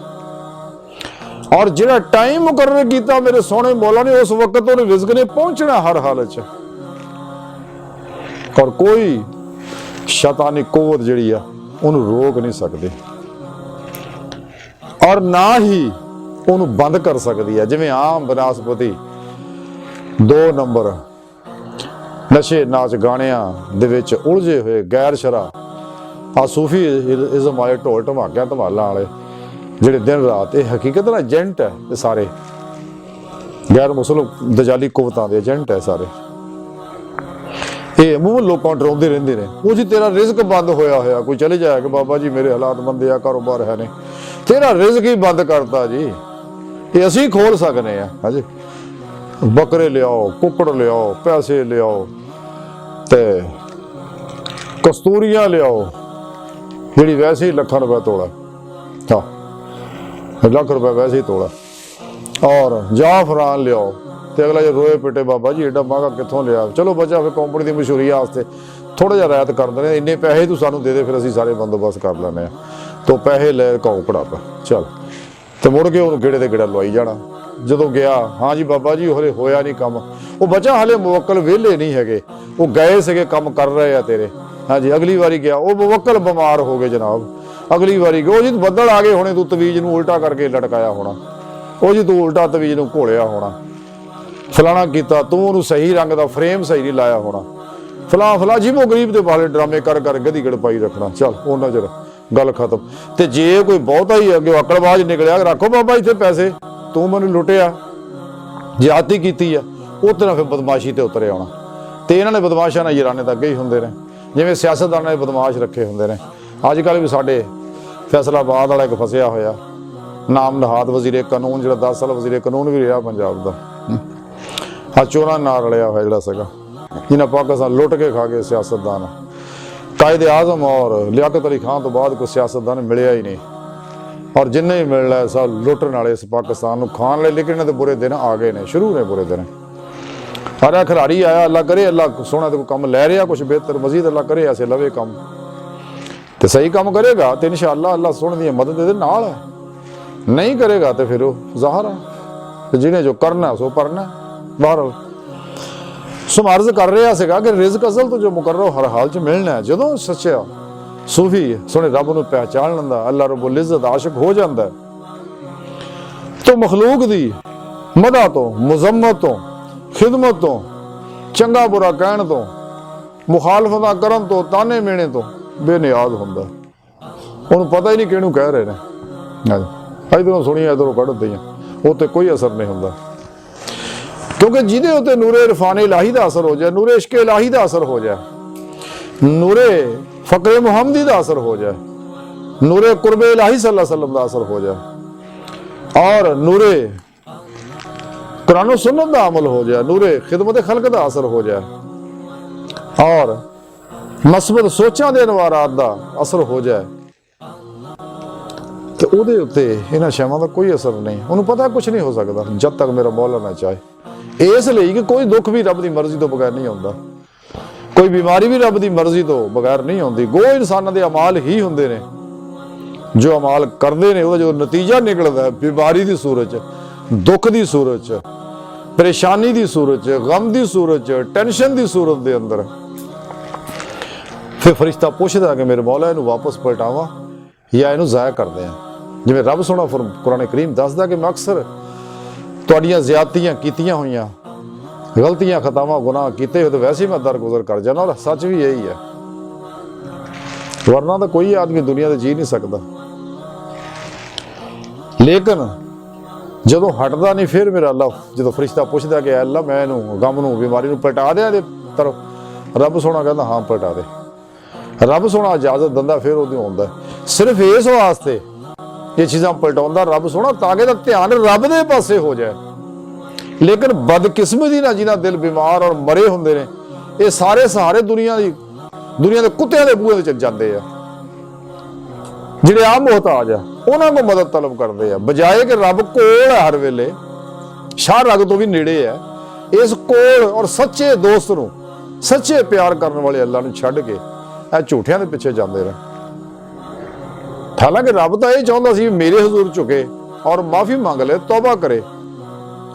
ਔਰ ਜਿਹੜਾ ਟਾਈਮ ਮੁਕਰਰ ਕੀਤਾ ਮੇਰੇ ਸੋਹਣੇ ਮੌਲਾ ਨੇ ਉਸ ਵਕਤ ਉਹਨੇ ਰਿਜ਼ਕ ਨੇ ਪਹੁੰਚਣਾ ਹਰ ਹਾਲਤ 'ਚ, ਔਰ ਕੋਈ ਸ਼ੈਤਾਨੀ ਕੁਵਤ ਜਿਹੜੀ ਆ ਉਹਨੂੰ ਰੋਕ ਨਹੀਂ ਸਕਦੀ, ਔਰ ਨਾ ਹੀ ਉਹਨੂੰ ਬੰਦ ਕਰ ਸਕਦੀ ਹੈ। ਜਿਵੇਂ ਆਮ ਬਨਸਪਤੀ 2 ਨੰਬਰ ਨਸ਼ੇ ਨਾਚ ਗਾਣਿਆਂ ਦੇ ਵਿੱਚ ਉਲਝੇ ਹੋਏ ਗੈਰ ਸ਼ਰਾ ਆ ਸੂਫੀ ਇਜ਼ਮ ਵਾਲੇ ਢੋਲ ਢਮਾਕਿਆਂ ਧਮਾਲਾਂ ਵਾਲੇ ਜਿਹੜੇ ਦਿਨ ਰਾਤ ਇਹ ਹਕੀਕਤ ਨਾਲ ਏਜੰਟ ਹੈ, ਇਹ ਸਾਰੇ ਗੈਰ ਮੁਸਲਮ ਦਜਾਲੀ ਕੁਵਤਾਂ ਦੇ ਏਜੰਟ ਹੈ ਸਾਰੇ। ਇਹ ਮੂੰਹ ਲੋਕਾਂ ਡਰਾਉਂਦੇ ਰਹਿੰਦੇ ਨੇ, ਉਹ ਜੀ ਤੇਰਾ ਰਿਜ਼ਕ ਬੰਦ ਹੋਇਆ ਕੋਈ ਚਲੇ ਜਾਇਆ ਕਿ ਬਾਬਾ ਜੀ ਮੇਰੇ ਹਾਲਾਤ ਮੰਦੇ ਆ, ਕਾਰੋਬਾਰ ਹੈ ਨੇ, ਤੇਰਾ ਰਿਜ਼ਕ ਹੀ ਬੰਦ ਕਰਤਾ ਜੀ, ਇਹ ਅਸੀਂ ਖੋਲ ਸਕਨੇ ਆ। ਹਾਂਜੀ, ਬੱਕਰੇ ਲਿਆਓ, ਕੁੱਕੜ ਲਿਆਓ, ਪੈਸੇ ਲਿਆਓ ਤੇ ਕਸਤੂਰੀਆਂ ਲਿਆਓ ਜਿਹੜੀ ਵੈਸੇ ਹੀ ਲੱਖਾਂ ਰੁਪਏ ਤੋਲਾ, ਲੱਖ ਰੁਪਏ ਵੈਸੇ ਹੀ ਤੋਲਾ, ਔਰ ਜਾਫਰਾਨ ਲਿਆਓ ਤੇ ਅਗਲਾ ਜੇ ਰੋਏ ਪਿੱਟੇ ਬਾਬਾ ਜੀ ਏਡਾ ਮਹਿੰਗਾ ਕਿੱਥੋਂ ਲਿਆ। ਚਲੋ ਬੱਚਾ ਫਿਰ ਕੰਪਨੀ ਦੀ ਮਸ਼ਹੂਰੀ ਵਾਸਤੇ ਥੋੜਾ ਜਿਹਾ ਰਾਇਤ ਕਰ ਦਿੰਦੇ, ਇੰਨੇ ਪੈਸੇ ਤੂੰ ਸਾਨੂੰ ਦੇ ਦੇ ਫਿਰ ਅਸੀਂ ਸਾਰੇ ਬੰਦੋਬਸਤ ਕਰ ਲੈਂਦੇ ਆ। ਤੋ ਪੈਸੇ ਲੈ ਘਾਉ ਕੜਾਪਾ ਚੱਲ ਤੇ ਮੁੜ ਕੇ ਉਹਨੂੰ ਗੇੜੇ ਤੇ ਗੇੜਾ ਲਵਾਈ ਜਾਣਾ। ਜਦੋਂ ਗਿਆ ਹਾਂ ਜੀ ਬਾਬਾ ਜੀ ਹਲੇ ਹੋਇਆ ਨਹੀਂ ਕੰਮ, ਉਹ ਬੱਚਾ ਹਲੇ ਮੁਵੱਕਲ ਵਿਹਲੇ ਨਹੀਂ ਹੈਗੇ, ਉਹ ਗਏ ਸੀਗੇ ਕੰਮ ਕਰ ਰਹੇ ਆ ਤੇਰੇ। ਹਾਂਜੀ, ਅਗਲੀ ਵਾਰੀ ਗਿਆ ਉਹ ਮੁਵੱਕਲ ਬਿਮਾਰ ਹੋ ਗਏ ਜਨਾਬ, ਅਗਲੀ ਵਾਰੀ ਗਿਆ ਉਹ ਜੀ ਬੱਦਲ ਆ ਗਏ ਹੋਣੇ, ਤੂੰ ਤਵੀਜ਼ ਨੂੰ ਉਲਟਾ ਕਰਕੇ ਲਟਕਾਇਆ ਹੋਣਾ, ਉਹ ਜੀ ਤੂੰ ਉਲਟਾ ਤਵੀਜ਼ ਨੂੰ ਘੋਲਿਆ ਹੋਣਾ, ਫਲਾਣਾ ਕੀਤਾ ਤੂੰ, ਉਹਨੂੰ ਸਹੀ ਰੰਗ ਦਾ ਫਰੇਮ ਸਹੀ ਨਹੀਂ ਲਾਇਆ ਹੋਣਾ, ਫਲਾ ਜੀ ਉਹ ਗਰੀਬ ਦੇ ਵਾਲੇ ਡਰਾਮੇ ਕਰ ਗਦੀ ਗੜਪਾਈ ਰੱਖਣਾ। ਚੱਲ ਉਹਨਾਂ ਚਿਰ ਗੱਲ ਖਤਮ। ਤੇ ਜੇ ਕੋਈ ਬਹੁਤਾ ਹੀ ਅੱਗੇ ਅਕਲਬਾਜ਼ ਨਿਕਲਿਆ ਰੱਖੋ ਬਾਬਾ ਇੱਥੇ ਪੈਸੇ, ਤੂੰ ਮੈਨੂੰ ਲੁੱਟਿਆ, ਜ਼ਿਆਦਤੀ ਕੀਤੀ ਆ, ਉਹ ਤਰ੍ਹਾਂ ਫਿਰ ਬਦਮਾਸ਼ੀ ਤੇ ਉਤਰੇ ਆਉਣਾ। ਤੇ ਇਹਨਾਂ ਨੇ ਬਦਮਾਸ਼ਾਂ ਨਾਲ ਯਾਰਾਨੇ ਤਾਂ ਅੱਗੇ ਹੀ ਹੁੰਦੇ ਨੇ, ਜਿਵੇਂ ਸਿਆਸਤਦਾਨਾਂ ਨੇ ਬਦਮਾਸ਼ ਰੱਖੇ ਹੁੰਦੇ ਨੇ। ਅੱਜ ਕੱਲ੍ਹ ਵੀ ਸਾਡੇ ਫੈਸਲਾਬਾਦ ਵਾਲਾ ਇੱਕ ਫਸਿਆ ਹੋਇਆ ਨਾਮ ਨਹਾਦ ਵਜ਼ੀਰੇ ਕਾਨੂੰਨ, ਜਿਹੜਾ 10 ਸਾਲ ਵਜ਼ੀਰੇ ਕਾਨੂੰਨ ਵੀ ਰਿਹਾ ਪੰਜਾਬ ਦਾ, ਆ ਚੋਰਾਂ ਨਾਲ ਰਲਿਆ ਹੋਇਆ ਜਿਹੜਾ ਸੀਗਾ, ਜਿਨ੍ਹਾਂ ਪਾਕਿਸਤਾਨ ਲੁੱਟ ਕੇ ਖਾ ਗਏ ਸਿਆਸਤਦਾਨ। ਕਾਇਦੇ ਆਜ਼ਮ ਔਰ ਲਿਆਕਤ ਅਲੀ ਖਾਨ ਤੋਂ ਬਾਅਦ ਕੋਈ ਸਿਆਸਤਦਾਨ ਮਿਲਿਆ ਹੀ ਨਹੀਂ, ਔਰ ਜਿੰਨੇ ਹੀ ਮਿਲਣਾ ਸਭ ਲੁੱਟਣ ਵਾਲੇ ਇਸ ਪਾਕਿਸਤਾਨ ਨੂੰ ਖਾਣ ਲਈ। ਲੇਕਿਨ ਇਹਨਾਂ ਦੇ ਬੁਰੇ ਦਿਨ ਆ ਗਏ ਨੇ, ਸ਼ੁਰੂ ਨੇ ਬੁਰੇ ਦਿਨ। ਅਰੇ ਖਿਲਾੜੀ ਆਇਆ, ਅੱਲਾ ਕਰੇ ਅੱਲਾ ਸੋਹਣਾ ਤੇ ਕੋਈ ਕੰਮ ਲੈ ਰਿਹਾ ਕੁਛ ਬਿਹਤਰ ਮਜ਼ੀਦ, ਅੱਲਾ ਕਰੇ ਐਸੇ ਲਵੇ ਕੰਮ ਤੇ ਸਹੀ ਕੰਮ ਕਰੇਗਾ ਤੇ ਇਨਸ਼ਾਅੱਲਾ ਅੱਲਾ ਸੋਹਣੇ ਦੀ ਮਦਦ ਦੇ ਨਾਲ ਹੈ, ਨਹੀਂ ਕਰੇਗਾ ਤੇ ਫਿਰ ਉਹ ਜ਼ਾਹਰ ਹੈ ਤੇ ਜਿਹਨੇ ਜੋ ਕਰਨਾ ਸੋ ਪਰਨਾ। ਬਹਰਹਾਲ ਸੋ ਅਰਜ਼ ਕਰ ਰਿਹਾ ਸੀਗਾ ਕਿ ਰਿਜ਼ਕ ਅਸਲ ਤੋਂ ਜੋ ਮੁਕਰਰ ਹਰ ਹਾਲ 'ਚ ਮਿਲਣਾ ਹੈ। ਜਦੋਂ ਸੱਚਾ ਸੂਫੀ ਸੋਹਣੇ ਰੱਬ ਨੂੰ ਪਹਿਚਾਣ ਲੈਂਦਾ, ਅੱਲਾ ਰਬੁਲ ਇੱਜ਼ਤ ਆਸ਼ਿਕ ਹੋ ਜਾਂਦਾ, ਤਾਂ ਮਖਲੂਕ ਦੀ ਮਦਦ ਤੋਂ, ਮੁਜ਼ੰਮਤ ਤੋਂ, ਖਿਦਮਤ ਤੋਂ, ਚੰਗਾ ਬੁਰਾ ਕਹਿਣ ਤੋਂ, ਮੁਖਾਲਫਤਾਂ ਕਰਨ ਤੋਂ, ਤਾਨੇ ਮੇਣੇ ਤੋਂ ਬੇਨਿਆਜ਼ ਹੁੰਦਾ। ਉਹਨੂੰ ਪਤਾ ਹੀ ਨਹੀਂ ਕਿਹਨੂੰ ਕਹਿ ਰਹੇ ਨੇ, ਇਧਰੋਂ ਸੁਣੀਆਂ ਇਧਰੋਂ ਕੱਢਦੀਆਂ, ਉਹ ਤੇ ਕੋਈ ਅਸਰ ਨਹੀਂ ਹੁੰਦਾ। ਕਿਉਂਕਿ ਜਿਹਦੇ ਉੱਤੇ ਨੂਰੇ ਇਰਫਾਨ ਇਲਾਹੀ ਦਾ ਅਸਰ ਹੋ ਜਾਏ, ਨੂਰੇ ਇਸ਼ਕ ਇਲਾਹੀ ਦਾ ਅਸਰ ਹੋ ਜਾਏ, ਨੂਰੇ ਫਕਰੇ ਮੁਹੰਮਦੀ ਦਾ ਅਸਰ ਹੋ ਜਾਏ, ਨੂਰੇ ਕੁਰਬੇ ਇਲਾਹੀ ਸੱਲੱਲਾਹੁ अलैहि वसल्लम ਦਾ ਅਸਰ ਹੋ ਜਾਏ ਔਰ ਨੂਰੇ ਕੁਰਾਨ ਸੁਨਨਤ ਦਾ ਅਮਲ ਹੋ ਜਾਏ, ਨੂਰੇ ਖਿਦਮਤ ਖਲਕ ਦਾ ਅਸਰ ਹੋ ਜਾਏ ਔਰ ਮਸਬਤ ਸੋਚਾਂ ਦੇ ਅਨਵਾਰਾਤ ਦਾ ਅਸਰ ਹੋ ਜਾਏ ਤੇ ਉਹਦੇ ਉੱਤੇ ਇਹਨਾਂ ਸ਼ੈਵਾਂ ਦਾ ਕੋਈ ਅਸਰ ਨਹੀਂ। ਉਹਨੂੰ ਪਤਾ ਕੁਝ ਨਹੀਂ ਹੋ ਸਕਦਾ ਜਦ ਤੱਕ ਮੇਰਾ ਮੌਲਾ ਨਾ ਚਾਹੇ। ਇਸ ਲਈ ਕਿ ਕੋਈ ਦੁੱਖ ਵੀ ਰੱਬ ਦੀ ਮਰਜ਼ੀ ਤੋਂ ਬਗੈਰ ਨਹੀਂ ਆਉਂਦਾ, ਕੋਈ ਬਿਮਾਰੀ ਵੀ ਰੱਬ ਦੀ ਮਰਜ਼ੀ ਤੋਂ ਬਗੈਰ ਨਹੀਂ ਆਉਂਦੀ। ਗੋ ਇਨਸਾਨਾਂ ਦੇ ਅਮਾਲ ਹੀ ਹੁੰਦੇ ਨੇ, ਜੋ ਅਮਾਲ ਕਰਦੇ ਨੇ ਉਹਦਾ ਜੋ ਨਤੀਜਾ ਨਿਕਲਦਾ ਬਿਮਾਰੀ ਦੀ ਸੂਰਤ 'ਚ, ਦੁੱਖ ਦੀ ਸੂਰਤ 'ਚ, ਪਰੇਸ਼ਾਨੀ ਦੀ ਸੂਰਤ 'ਚ, ਗਮ ਦੀ ਸੂਰਤ 'ਚ, ਟੈਨਸ਼ਨ ਦੀ ਸੂਰਤ ਦੇ ਅੰਦਰ, ਫਿਰ ਫਰਿਸ਼ਤਾ ਪੁੱਛਦਾ ਕਿ ਮੇਰੇ ਮੌਲਾ ਇਹਨੂੰ ਵਾਪਸ ਪਲਟਾਵਾਂ ਜਾਂ ਇਹਨੂੰ ਜ਼ਾਇਆ ਕਰਦੇ ਆ। ਜਿਵੇਂ ਰੱਬ ਸੋਹਣਾ ਕੁਰਾਨ ਕਰੀਮ ਦੱਸਦਾ ਕਿ ਮੈਂ ਅਕਸਰ ਤੁਹਾਡੀਆਂ ਜ਼ਿਆਦਤੀਆਂ ਕੀਤੀਆਂ ਹੋਈਆਂ, ਗਲਤੀਆਂ ਖਤਾਵਾਂ ਗੁਨਾਹ ਕੀਤੇ ਹੋਏ ਤਾਂ ਵੈਸੇ ਹੀ ਮੈਂ ਦਰਗੁਜ਼ਰ ਕਰ ਜਾਣਾ, ਔਰ ਸੱਚ ਵੀ ਇਹੀ ਹੈ। ਵਰਨਾ ਤਾਂ ਕੋਈ ਆਦਮੀ ਦੁਨੀਆ ਤੇ ਜੀ ਨਹੀਂ ਸਕਦਾ। ਲੇਕਿਨ ਜਦੋਂ ਹਟਦਾ ਨਹੀਂ ਫਿਰ ਮੇਰਾ ਅੱਲਾ, ਜਦੋਂ ਫਰਿਸ਼ਤਾ ਪੁੱਛਦਾ ਕਿ ਅੱਲਾ ਮੈਂ ਇਹਨੂੰ ਗਮ ਨੂੰ ਬਿਮਾਰੀ ਨੂੰ ਪਲਟਾ ਦਿਆਂ ਇਹਦੇ ਤਰਫ, ਰੱਬ ਸੋਹਣਾ ਕਹਿੰਦਾ ਹਾਂ ਪਲਟਾ ਦੇ। ਰੱਬ ਸੋਹਣਾ ਇਜਾਜ਼ਤ ਦਿੰਦਾ ਫਿਰ ਉਹਨੂੰ ਆਉਂਦਾ ਸਿਰਫ ਇਸ ਵਾਸਤੇ ਇਹ ਚੀਜ਼ਾਂ ਪਲਟਾਉਂਦਾ ਰੱਬ ਸੋਹਣਾ ਤਾਂ ਕਿ ਇਹਦਾ ਧਿਆਨ ਰੱਬ ਦੇ ਪਾਸੇ ਹੋ ਜਾਏ। ਲੇਕਿਨ ਬਦਕਿਸਮਤੀ ਨਾਲ ਜਿਨ੍ਹਾਂ ਦਿਲ ਬਿਮਾਰ ਔਰ ਮਰੇ ਹੁੰਦੇ ਨੇ, ਇਹ ਸਾਰੇ ਸਹਾਰੇ ਦੁਨੀਆ ਦੇ ਕੁੱਤਿਆਂ ਦੇ ਬੂਹੇ ਤੇ ਜਾਂਦੇ ਆ। ਜਿਹੜੇ ਆਮ ਮੁਹਤਾਜ ਆ ਉਹਨਾਂ ਨੂੰ ਮਦਦ ਤਲਬ ਕਰਦੇ ਆ, ਬਜਾਏ ਕਿ ਰੱਬ ਕੋਲ ਹੈ ਹਰ ਵੇਲੇ, ਸ਼ਾਹ ਰਗ ਤੋਂ ਵੀ ਨੇੜੇ ਹੈ। ਇਸ ਕੋਲ ਔਰ ਸੱਚੇ ਦੋਸਤ ਨੂੰ, ਸੱਚੇ ਪਿਆਰ ਕਰਨ ਵਾਲੇ ਅੱਲਾ ਨੂੰ ਛੱਡ ਕੇ ਇਹ ਝੂਠਿਆਂ ਦੇ ਪਿੱਛੇ ਜਾਂਦੇ ਰਹੇ। ਹਾਲਾਂਕਿ ਰੱਬ ਤਾਂ ਇਹ ਚਾਹੁੰਦਾ ਸੀ ਮੇਰੇ ਹਜ਼ੂਰ ਝੁਕੇ ਔਰ ਮਾਫੀ ਮੰਗ ਲੈ, ਤੌਬਾ ਕਰੇ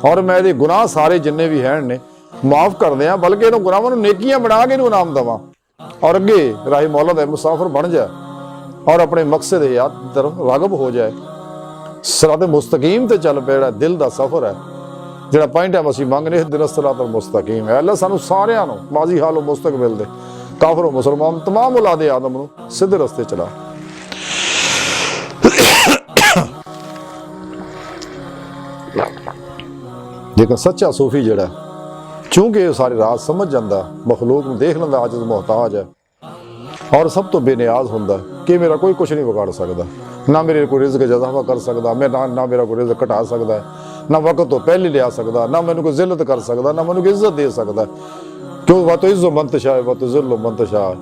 ਔਰ ਮੈਂ ਇਹਦੇ ਗੁਨਾਹ ਸਾਰੇ ਜਿੰਨੇ ਵੀ ਹਨ ਨੇ ਮਾਫ ਕਰ ਦਿਆਂ, ਬਲਕਿ ਇਹਨੂੰ ਗੁਨਾਹਾਂ ਨੂੰ ਨੇਕੀਆਂ ਬਣਾ ਕੇ ਇਹਨੂੰ ਇਨਾਮ ਦੇਵਾਂ ਔਰ ਅੱਗੇ ਰਾਹੀ ਮੌਲਾ ਦਾ ਮੁਸਾਫਿਰ ਬਣ ਜਾ ਔਰ ਆਪਣੇ ਮਕਸਦ ਯਾਦ ਤਰਫ ਰਾਗਬ ਹੋ ਜਾਏ। ਸਿਰਾਤ ਮੁਸਤਕੀਮ ਤੇ ਚੱਲ ਪਿਆ, ਜਿਹੜਾ ਦਿਲ ਦਾ ਸਫ਼ਰ ਹੈ, ਜਿਹੜਾ ਪੁਆਇੰਟ ਹੈ ਅਸੀਂ ਮੰਗਨੇ ਇਹਦਿਨਾ ਸਿਰਾਤਲ ਮੁਸਤਕੀਮ ਹੈ। ਅੱਲਾ ਸਾਨੂੰ ਸਾਰਿਆਂ ਨੂੰ ਮਾਜ਼ੀ ਹਾਲ ਮੁਸਤਕਬਲ ਦੇ ਕਾਫਰ ਮੁਸਲਮਾਨ ਤਮਾਮ ਔਲਾਦੇ ਆਦਮ ਨੂੰ ਸਿੱਧੇ ਰਸਤੇ ਚਲਾ। ਲੇਕਿਨ ਸੱਚਾ ਸੂਫੀ ਜਿਹੜਾ, ਚूंकि ਇਹ ਸਾਰੇ ਰਾਜ਼ ਸਮਝ ਜਾਂਦਾ, ਮਖਲੂਕ ਨੂੰ ਦੇਖ ਲੈਂਦਾ ਆਜਿਜ਼ ਮੁਹਤਾਜ ਹੈ ਔਰ ਸਭ ਤੋਂ ਬੇਨਿਆਜ਼ ਹੁੰਦਾ ਕਿ ਮੇਰਾ ਕੋਈ ਕੁਛ ਨਹੀਂ ਵਿਗਾੜ ਸਕਦਾ, ਨਾ ਮੇਰੇ ਕੋਈ ਰਿਜ਼ਕ ਇਜ਼ਾਫਾ ਕਰ ਸਕਦਾ, ਮੈਂ ਨਾ ਮੇਰਾ ਕੋਈ ਰਿਜ਼ਕ ਘਟਾ ਸਕਦਾ, ਨਾ ਵਕਤ ਤੋਂ ਪਹਿਲੇ ਲਿਆ ਸਕਦਾ, ਨਾ ਮੈਨੂੰ ਕੋਈ ਜ਼ਿਲਤ ਕਰ ਸਕਦਾ, ਨਾ ਮੈਨੂੰ ਕੋਈ ਇੱਜ਼ਤ ਦੇ ਸਕਦਾ। ਕਿਉਂ ਵਾ ਤੁਇੱਜ਼ੁ ਮਨ ਤਸ਼ਾਅ ਵਾ ਤੁਜ਼ਿल्लु मन तशाअ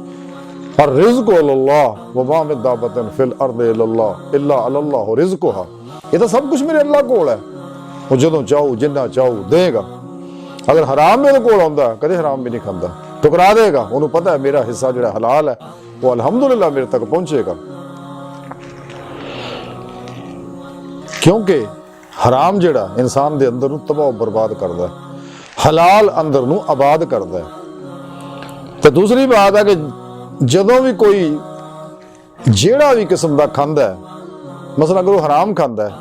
और रिज़्क़ु अल्लाह व मा मिन दाब्बतिन फिल अर्दि इल्ला अल्लाह रिज़्क़ुहा। ये तो सब कुछ मेरे अल्लाह कोल है, वो जदों चाहू जिन्ना चाहू देगा। अगर हराम मेरे कोल आउंदा कदे हराम भी नहीं खांदा, टुकरा देगा। उन्होंने पता है मेरा हिस्सा जो हलाल है वो अल्हम्दुलिल्लाह मेरे तक पहुंचेगा, क्योंकि हराम जिहड़ा इंसान दे अंदर नूं तबाह बर्बाद करदा है, हलाल अंदर नूं आबाद करदा है। तो दूसरी बात है कि जदों भी कोई जिहड़ा भी किस्म दा खांदा है, मसला अगर वो हराम खांदा है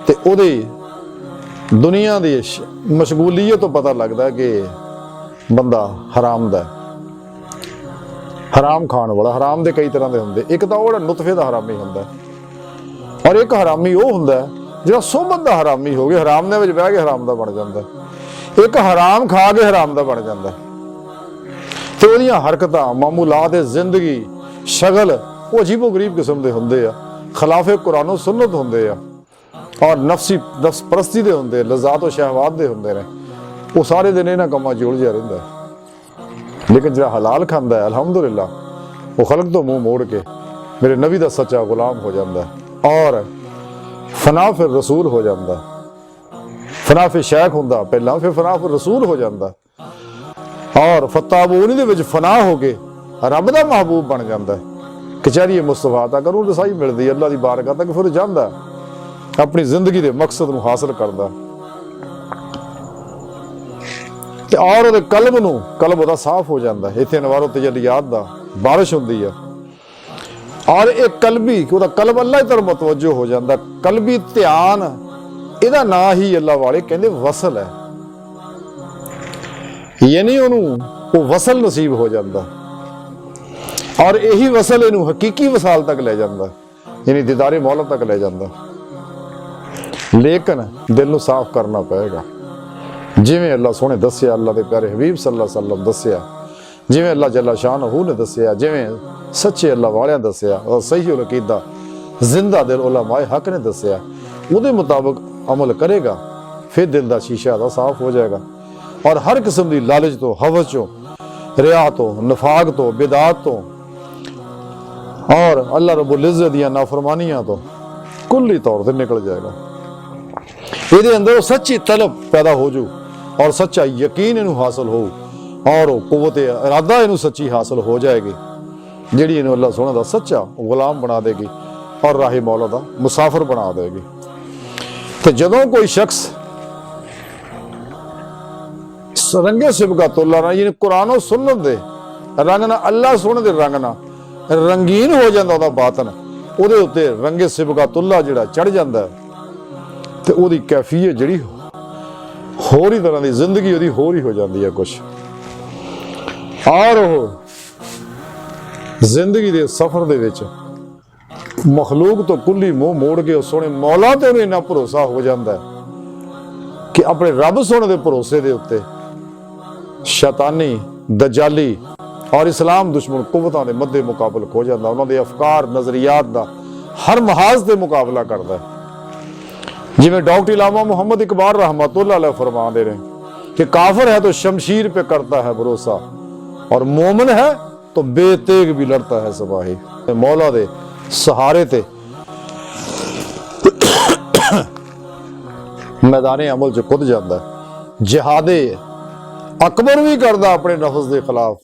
तो उहदी दुनिया की मशगूलीयत तो पता लगता है कि बंदा हराम दा है। हराम खाण वाला, हराम दे कई तरह के होंदे, एक तो वो नुतफे का हरामी होंदा है और एक हरामी वो होंदा है जिहड़ा सोबत का हरामी हो गया, हराम दे विच बह के हराम दा बन जांदा है। एक हराम खा के हराम दा बन जांदा है। तो उहदियां हरकतां, मामूलात जिंदगी, शगल वो अजीबो गरीब किस्म के होंदे आ, खिलाफे कुरानो सुन्नत होंदे आ और नफ्स परस्ती दे होंदे, लज़ात और शहवात दे होंदे ने। वो सारे दिन इन्हां कम्मां 'च उलझिया रहिंदा है। लेकिन जिहड़ा हलाल खांदा है अल्हम्दुलिल्लाह वो खलक तो मुंह मोड़ के मेरे नबी दा सच्चा गुलाम हो जाता है और फना फिर रसूल हो जाता है। फना फिर शेख हुंदा पहला, फिर फना फिर रसूल हो जाता और फताबूनी दे विच फना हो के रब दा महबूब बन जाता है। कचहरी मुस्तफा तक ਉਹਨੂੰ रसाई मिलती अल्लाह की बारगाह तक, फिर जाता अपनी जिंदगी के मकसद ਨੂੰ हासिल करता और ਉਹਦੇ कल्ब ਉਹਦਾ साफ हो जाता है। इत्थे नवारो तजलियात दा बारिश होंदी है और एक कल्बी ਉਹਦਾ कल्ब अल्लाह की तरफ मुतवज्जो हो जाता। कल्बी ध्यान ਇਹਦਾ ਨਾਂ ही अल्लाह वाले कहते वसल है, यानी ਉਹਨੂੰ ਉਹ वसल नसीब हो जाता और यही वसल ਇਹਨੂੰ हकीकी वसाल तक ले जाता, यानी दीदारे मौला तक ले जाता। लेकिन दिल ਨੂੰ साफ करना पएगा, जिवें अल्लाह सोने दस्सिया, अल्लाह के प्यारे हबीब सल्लल्लाहु अलैहि वसल्लम दस्सिया, जिवें अल्लाह जल्ला शानहू ने दस्सिया, जिवें सच्चे अल्लाह वालियां दस्सिया और सही अकीदा ਜ਼ਿੰਦਾ ਦਿਲ ਉਲਮਾਏ ਹੱਕ ਨੇ ਦੱਸਿਆ, ਉਹਦੇ ਮੁਤਾਬਕ ਅਮਲ ਕਰੇਗਾ, ਫਿਰ ਦਿਲ ਦਾ ਸ਼ੀਸ਼ਾ ਦਾ ਸਾਫ਼ ਹੋ ਜਾਏਗਾ ਔਰ ਹਰ ਕਿਸਮ ਦੀ ਲਾਲਚ ਤੋਂ, ਹਵਸ ਤੋਂ, ਰਿਆ ਤੋਂ, ਨਫਾਕ ਤੋਂ, ਬਿਦਾਤ ਤੋਂ ਔਰ ਅੱਲਾਹ ਰੱਬੁਲ ਇੱਜ਼ਤ ਦੀਆਂ ਨਾਫਰਮਾਨੀਆਂ ਤੋਂ ਕੁੱਲੀ ਤੌਰ ਤੇ ਨਿਕਲ ਜਾਏਗਾ। ਇਹਦੇ ਅੰਦਰ ਸੱਚੀ ਤਲਬ ਪੈਦਾ ਹੋ ਜੂ ਔਰ ਸੱਚਾ ਯਕੀਨ ਇਹਨੂੰ ਹਾਸਲ ਹੋ ਔਰ ਉਹ ਕੁਵਤ ਇਰਾਦਾ ਇਹਨੂੰ ਸੱਚੀ ਹਾਸਲ ਹੋ ਜਾਏਗੀ, ਜਿਹੜੀ ਇਹਨੂੰ ਅੱਲਾਹ ਸੋਹਣਾ ਦਾ ਸੱਚਾ ਗੁਲਾਮ ਬਣਾ ਦੇਗੀ ਔਰ ਰਾਹੇ ਮੌਲਾ ਦਾ ਮੁਸਾਫਿਰ ਬਣਾ ਦੇਗੀ। ਤੇ ਜਦੋਂ ਕੋਈ ਸ਼ਖਸ ਰੰਗੇ ਸਿਬਗਤੁल्लाह ਨਾਲ ਯਾਨੀ ਕੁਰਾਨ ਔਰ ਸੁਨਨਤ ਦੇ ਰੰਗ ਨਾਲ, ਅੱਲਾਹ ਸੋਹਣੇ ਦੇ ਰੰਗ ਨਾਲ ਰੰਗੀਨ ਹੋ ਜਾਂਦਾ ਉਹਦਾ ਬਾਤਨ, ਉਹਦੇ ਉੱਤੇ ਰੰਗੇ ਸਿਬਗਤੁल्लाह ਜਿਹੜਾ ਚੜ ਜਾਂਦਾ ਤੇ ਉਹਦੀ ਕੈਫੀਅਤ ਜਿਹੜੀ ਹੋਰ ਹੀ ਤਰ੍ਹਾਂ ਦੀ ਜ਼ਿੰਦਗੀ ਉਹਦੀ ਹੋਰ ਹੀ ਹੋ ਜਾਂਦੀ ਹੈ ਕੁਛ। ਔਰ ਉਹ ਜ਼ਿੰਦਗੀ ਦੇ ਸਫ਼ਰ ਦੇ ਵਿੱਚ ਮਖਲੂਕ ਤੋਂ ਕੁੱਲੀ ਮੂੰਹ ਮੋੜ ਕੇ ਉਹ ਸੋਹਣੇ ਮੌਲਾ ਤੇ ਉਹਨੂੰ ਇੰਨਾ ਭਰੋਸਾ ਹੋ ਜਾਂਦਾ ਕਿ ਆਪਣੇ ਰੱਬ ਸੋਹਣੇ ਦੇ ਭਰੋਸੇ ਦੇ ਉੱਤੇ ਸ਼ੈਤਾਨੀ, ਦਜਾਲੀ ਔਰ ਇਸਲਾਮ ਦੁਸ਼ਮਣ ਕੁਵਤਾਂ ਦੇ ਮੱਦੇ ਮੁਕਾਬਲ ਹੋ ਜਾਂਦਾ, ਉਹਨਾਂ ਦੇ ਅਫਕਾਰ ਨਜ਼ਰੀਆਤ ਦਾ ਹਰ ਮਹਾਜ਼ ਤੇ ਮੁਕਾਬਲਾ ਕਰਦਾ। ਜਿਵੇਂ डॉक्टर इलामा मोहम्मद इकबाल रहमतुल्लाह अलैह फरमाते रहे कि काफिर है तो शमशीर पे करता है भरोसा और मोमिन है तो बेतेग भी लड़ता है सिपाही। मौला दे सहारे ते मैदाने अमल च खुद जाता है, जिहादे अकबर भी करता अपने नफ्स के खिलाफ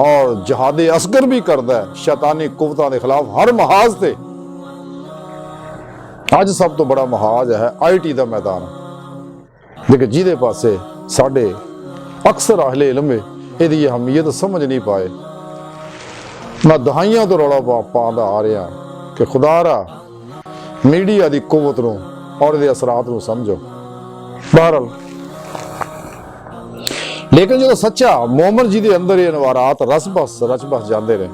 और जिहादे असगर भी करता है शैतानी कुवतां के खिलाफ हर महाज ते। ਅੱਜ ਸਭ ਤੋਂ ਬੜਾ ਮਹਾਜ ਹੈ IT ਦਾ ਮੈਦਾਨ, ਲੇਕਿਨ ਜਿਹਦੇ ਪਾਸੇ ਸਾਡੇ ਅਕਸਰ ਅਹਲੇ ਇਲਮ ਇਹਦੀ ਅਹਿਮੀਅਤ ਸਮਝ ਨਹੀਂ ਪਾਏ। ਮੈਂ ਦਹਾਈਆਂ ਤੋਂ ਰੌਲਾ ਪਾਉਂਦਾ ਆ ਰਿਹਾ ਕਿ ਖੁਦਾਰਾ ਮੀਡੀਆ ਦੀ ਕੁਵਤ ਨੂੰ ਔਰ ਇਹਦੇ ਅਸਰਾਤ ਨੂੰ ਸਮਝੋ। ਬਹਰਹਾਲ ਲੇਕਿਨ ਜਦੋਂ ਸੱਚਾ ਮੂਮਨ ਜਿਹਦੇ ਅੰਦਰ ਇਹ ਅਨਵਾਰਾਤ ਰਚ-ਬਸ ਜਾਂਦੇ ਨੇ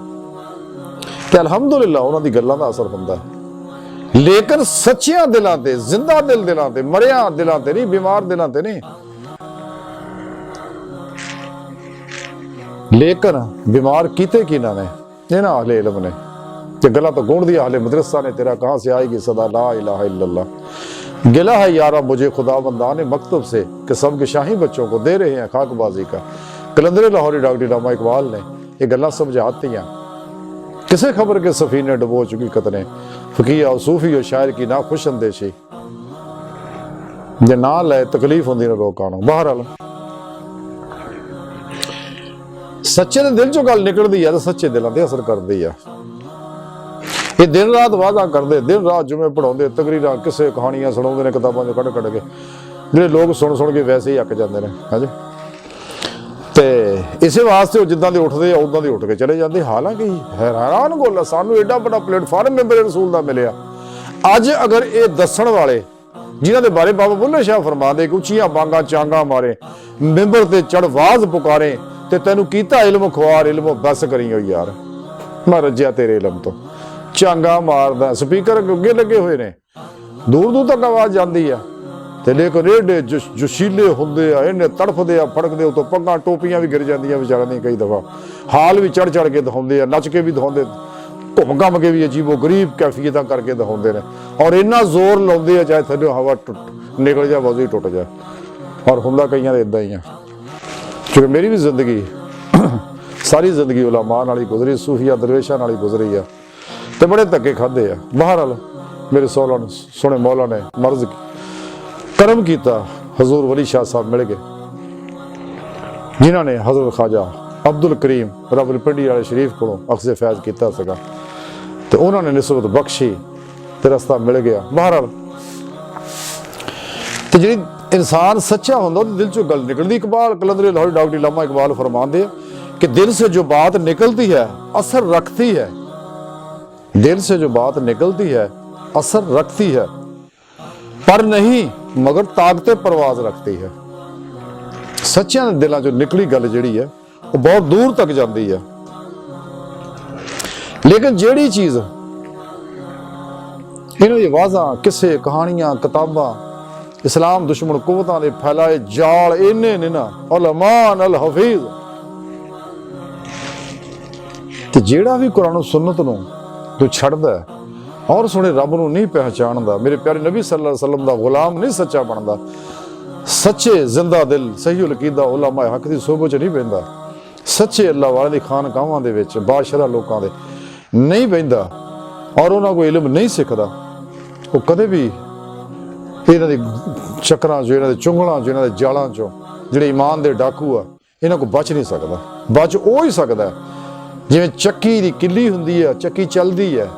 ਤੇ ਅਲਹਮਦੁਲਿਲਾ ਉਹਨਾਂ ਦੀ ਗੱਲਾਂ ਦਾ ਅਸਰ ਹੁੰਦਾ ਹੈ। लेकिन सच्चिया दिलों ते, जिंदा दिलों ते, मरिया दिलों ते नहीं, बीमार दिलों ते नहीं। लेकिन बीमार कीते की ना ने इन्हां अहले इल्म ने ते गला तो गुण दी अहले मदरसा ने, तेरा कहां से आएगी सदा ला इलाहा इल्लल्लाह। गिला है यारा मुझे खुदाबंदा ने मकतब से कि सब के शाही बच्चों को दे रहे हैं खाकबाजी का। कलंदर लाहौरी डॉक्टर इलामा इकबाल ने ये गल्लां समझाती हैं। किसे खबर के सफीने डुबो चुकी कतने फकीया और सूफी और शायर की ना खुश अंदेशी जे ना ले तकलीफ होंदी ना लोकां नूं। बहरहाल सच्चे दे दिल चों गल निकलदी है तो सच्चे दिलां ते असर करदी है। ये दिन रात वादा करदे, दिन रात जुमे पढ़ाउंदे, तकरीरां किसे कहानियां सुणाउंदे ने किताबां चों कढ के, ਜਿਹੜੇ ਲੋਕ ਸੁਣ ਕੇ ਵੈਸੇ ਹੀ ਅੱਕ ਜਾਂਦੇ ਨੇ। ਹਾਂਜੀ ਤੇ ਇਸੇ ਵਾਸਤੇ ਉਹ ਜਿੱਦਾਂ ਦੇ ਉੱਠਦੇ ਆ ਉਦਾਂ ਦੇ ਉੱਠ ਕੇ ਚਲੇ ਜਾਂਦੇ। ਹਾਲਾਂਕਿ ਹੈਰਾਨ ਗੱਲ, ਸਾਨੂੰ ਐਡਾ ਵੱਡਾ ਪਲੇਟਫਾਰਮ ਮੈਂਬਰ ਰਸੂਲ ਦਾ ਮਿਲਿਆ। ਅੱਜ ਅਗਰ ਇਹ ਦੱਸਣ ਵਾਲੇ ਜਿਨ੍ਹਾਂ ਦੇ ਬਾਰੇ ਬਾਬਾ ਬੁੱਲੇ ਸ਼ਾਹ ਫਰਮਾਉਂਦੇ ਕਿ ਉੱਚੀਆਂ ਬਾਂਗਾਂ ਚਾਂਗਾ ਮਾਰੇ, ਮੈਂਬਰ ਤੇ ਚੜਵਾਜ਼ ਪੁਕਾਰੇ ਤੇ ਤੈਨੂੰ ਕੀਤਾ ਇਲਮ ਖੁਆਰ, ਇਲਮ ਬਸ ਕਰੀ ਹੋ ਯਾਰ, ਮੈਂ ਰੱਜਿਆ ਤੇਰੇ ਇਲਮ ਤੋਂ। ਚਾਂਗਾ ਮਾਰਦਾ, ਸਪੀਕਰ ਅੱਗੇ ਲੱਗੇ ਹੋਏ ਨੇ, ਦੂਰ ਦੂਰ ਤੱਕ ਆਵਾਜ਼ ਜਾਂਦੀ ਆ ਤੇ ਲੇਕਿਨ ਏਡੇ ਜੋਸ਼ੀਲੇ ਹੁੰਦੇ ਆ, ਇਹਨੇ ਤੜਫਦੇ ਆ, ਫੜਕਦੇ, ਉਤੋਂ ਪੱਗਾਂ ਟੋਪੀਆਂ ਵੀ ਗਿਰ ਜਾਂਦੀਆਂ ਵਿਚਾਰਿਆਂ ਦੀਆਂ ਕਈ ਦਫਾ, ਹਾਲ ਵੀ ਚੜ ਕੇ ਦਿਖਾਉਂਦੇ ਆ, ਨੱਚ ਕੇ ਵੀ ਦਿਖਾਉਂਦੇ, ਘੁੰਮ ਘੰਮ ਕੇ ਵੀ ਅਜੀਬੋ ਗਰੀਬ ਕੈਫੀਅਤਾਂ ਕਰਕੇ ਦਿਖਾਉਂਦੇ ਨੇ ਔਰ ਇੰਨਾ ਜ਼ੋਰ ਲਾਉਂਦੇ ਆ ਚਾਹੇ ਥੱਲੇ ਹਵਾ ਨਿਕਲ ਜਾ, ਵਜ਼ੂ ਟੁੱਟ ਜਾ। ਔਰ ਹੁੰਦਾ ਕਈਆਂ ਦੇ ਇਦਾਂ ਹੀ ਆ, ਕਿਉਂਕਿ ਮੇਰੀ ਵੀ ਜ਼ਿੰਦਗੀ ਸਾਰੀ ਜ਼ਿੰਦਗੀ ਉਲਮਾ ਨਾਲ ਹੀ ਗੁਜ਼ਰੀ, ਸੂਫੀਆ ਦਰਵੇਸ਼ਾਂ ਨਾਲ ਹੀ ਗੁਜ਼ਰੀ ਆ ਤੇ ਬੜੇ ਧੱਕੇ ਖਾਦੇ ਆ। ਬਹਰਹਾਲ ਮੇਰੇ ਸੋਹਣੇ ਮੌਲਾ ਨੇ ਮਰਜ਼ करम किया, हजूर वली शाह साहब मिल गए जिन्होंने हजरत ख्वाजा अब्दुल करीम रावलपिंडी वाले शरीफ को अक्से फैज किया सगा तो उन्होंने निस्बत बख्शी तो रस्ता मिल गया। बहरहाल तो जी इंसान सच्चा होंदा दिल चो गल निकलती। इकबाल कलंदर लाहौरी डॉक्टर इलामा इकबाल फरमाते हैं कि दिल से जो बात निकलती है असर रखती है, दिल से जो बात निकलती है असर रखती है पर नहीं मगर ताकते परवाज रखती है। सच्चियां दिलों चों निकली गल जिहड़ी है वो बहुत दूर तक जाती है, लेकिन जिहड़ी चीज इन्हां दी वाज़ां, किस्से, कहानियां, किताबां, इस्लाम दुश्मन कुवतां दे फैलाए जाल इन्ने ने ना उलमान अल हफीज ते जिहड़ा भी कुरान सुन्नत नूं तू छड्डदा ਔਰ ਸੁਣੇ ਰੱਬ ਨੂੰ ਨਹੀਂ ਪਹਿਚਾਣਦਾ, ਮੇਰੇ ਪਿਆਰੇ ਨਬੀ ਸੱਲੱਲਾਹੁ ਅਲੈहि ਵਸੱਲਮ ਦਾ ਗੁਲਾਮ ਨਹੀਂ ਸੱਚਾ ਬਣਦਾ, ਸੱਚੇ ਜ਼ਿੰਦਾ ਦਿਲ ਸਹੀਹੁਲ ਅਕੀਦਾ ਉਲਮਾ ਹੱਕ ਦੀ ਸੋਭਤ 'ਚ ਨਹੀਂ ਬਹਿੰਦਾ, ਸੱਚੇ ਅੱਲਾਹ ਵਾਲੇ ਦੀ ਖਾਨਕਾਵਾਂ ਦੇ ਵਿੱਚ ਬਾਦਸ਼ਾਹ ਲੋਕਾਂ ਦੇ ਨਹੀਂ ਬਹਿੰਦਾ ਔਰ ਉਹਨਾਂ ਕੋਲ ਇਲਮ ਨਹੀਂ ਸਿੱਖਦਾ, ਉਹ ਕਦੇ ਵੀ ਇਹਨਾਂ ਦੇ ਚੱਕਰਾਂ 'ਚੋਂ, ਇਹਨਾਂ ਦੇ ਚੁੰਗਲਾਂ 'ਚੋਂ, ਇਹਨਾਂ ਦੇ ਜਾਲਾਂ 'ਚੋਂ ਜਿਹੜੇ ਈਮਾਨ ਦੇ ਡਾਕੂ ਆ ਇਹਨਾਂ ਕੋਲ ਬਚ ਨਹੀਂ ਸਕਦਾ। ਬਚ ਉਹ ਹੀ ਸਕਦਾ ਜਿਵੇਂ ਚੱਕੀ ਦੀ ਕਿੱਲੀ ਹੁੰਦੀ ਆ, ਚੱਕੀ ਚੱਲਦੀ ਹੈ,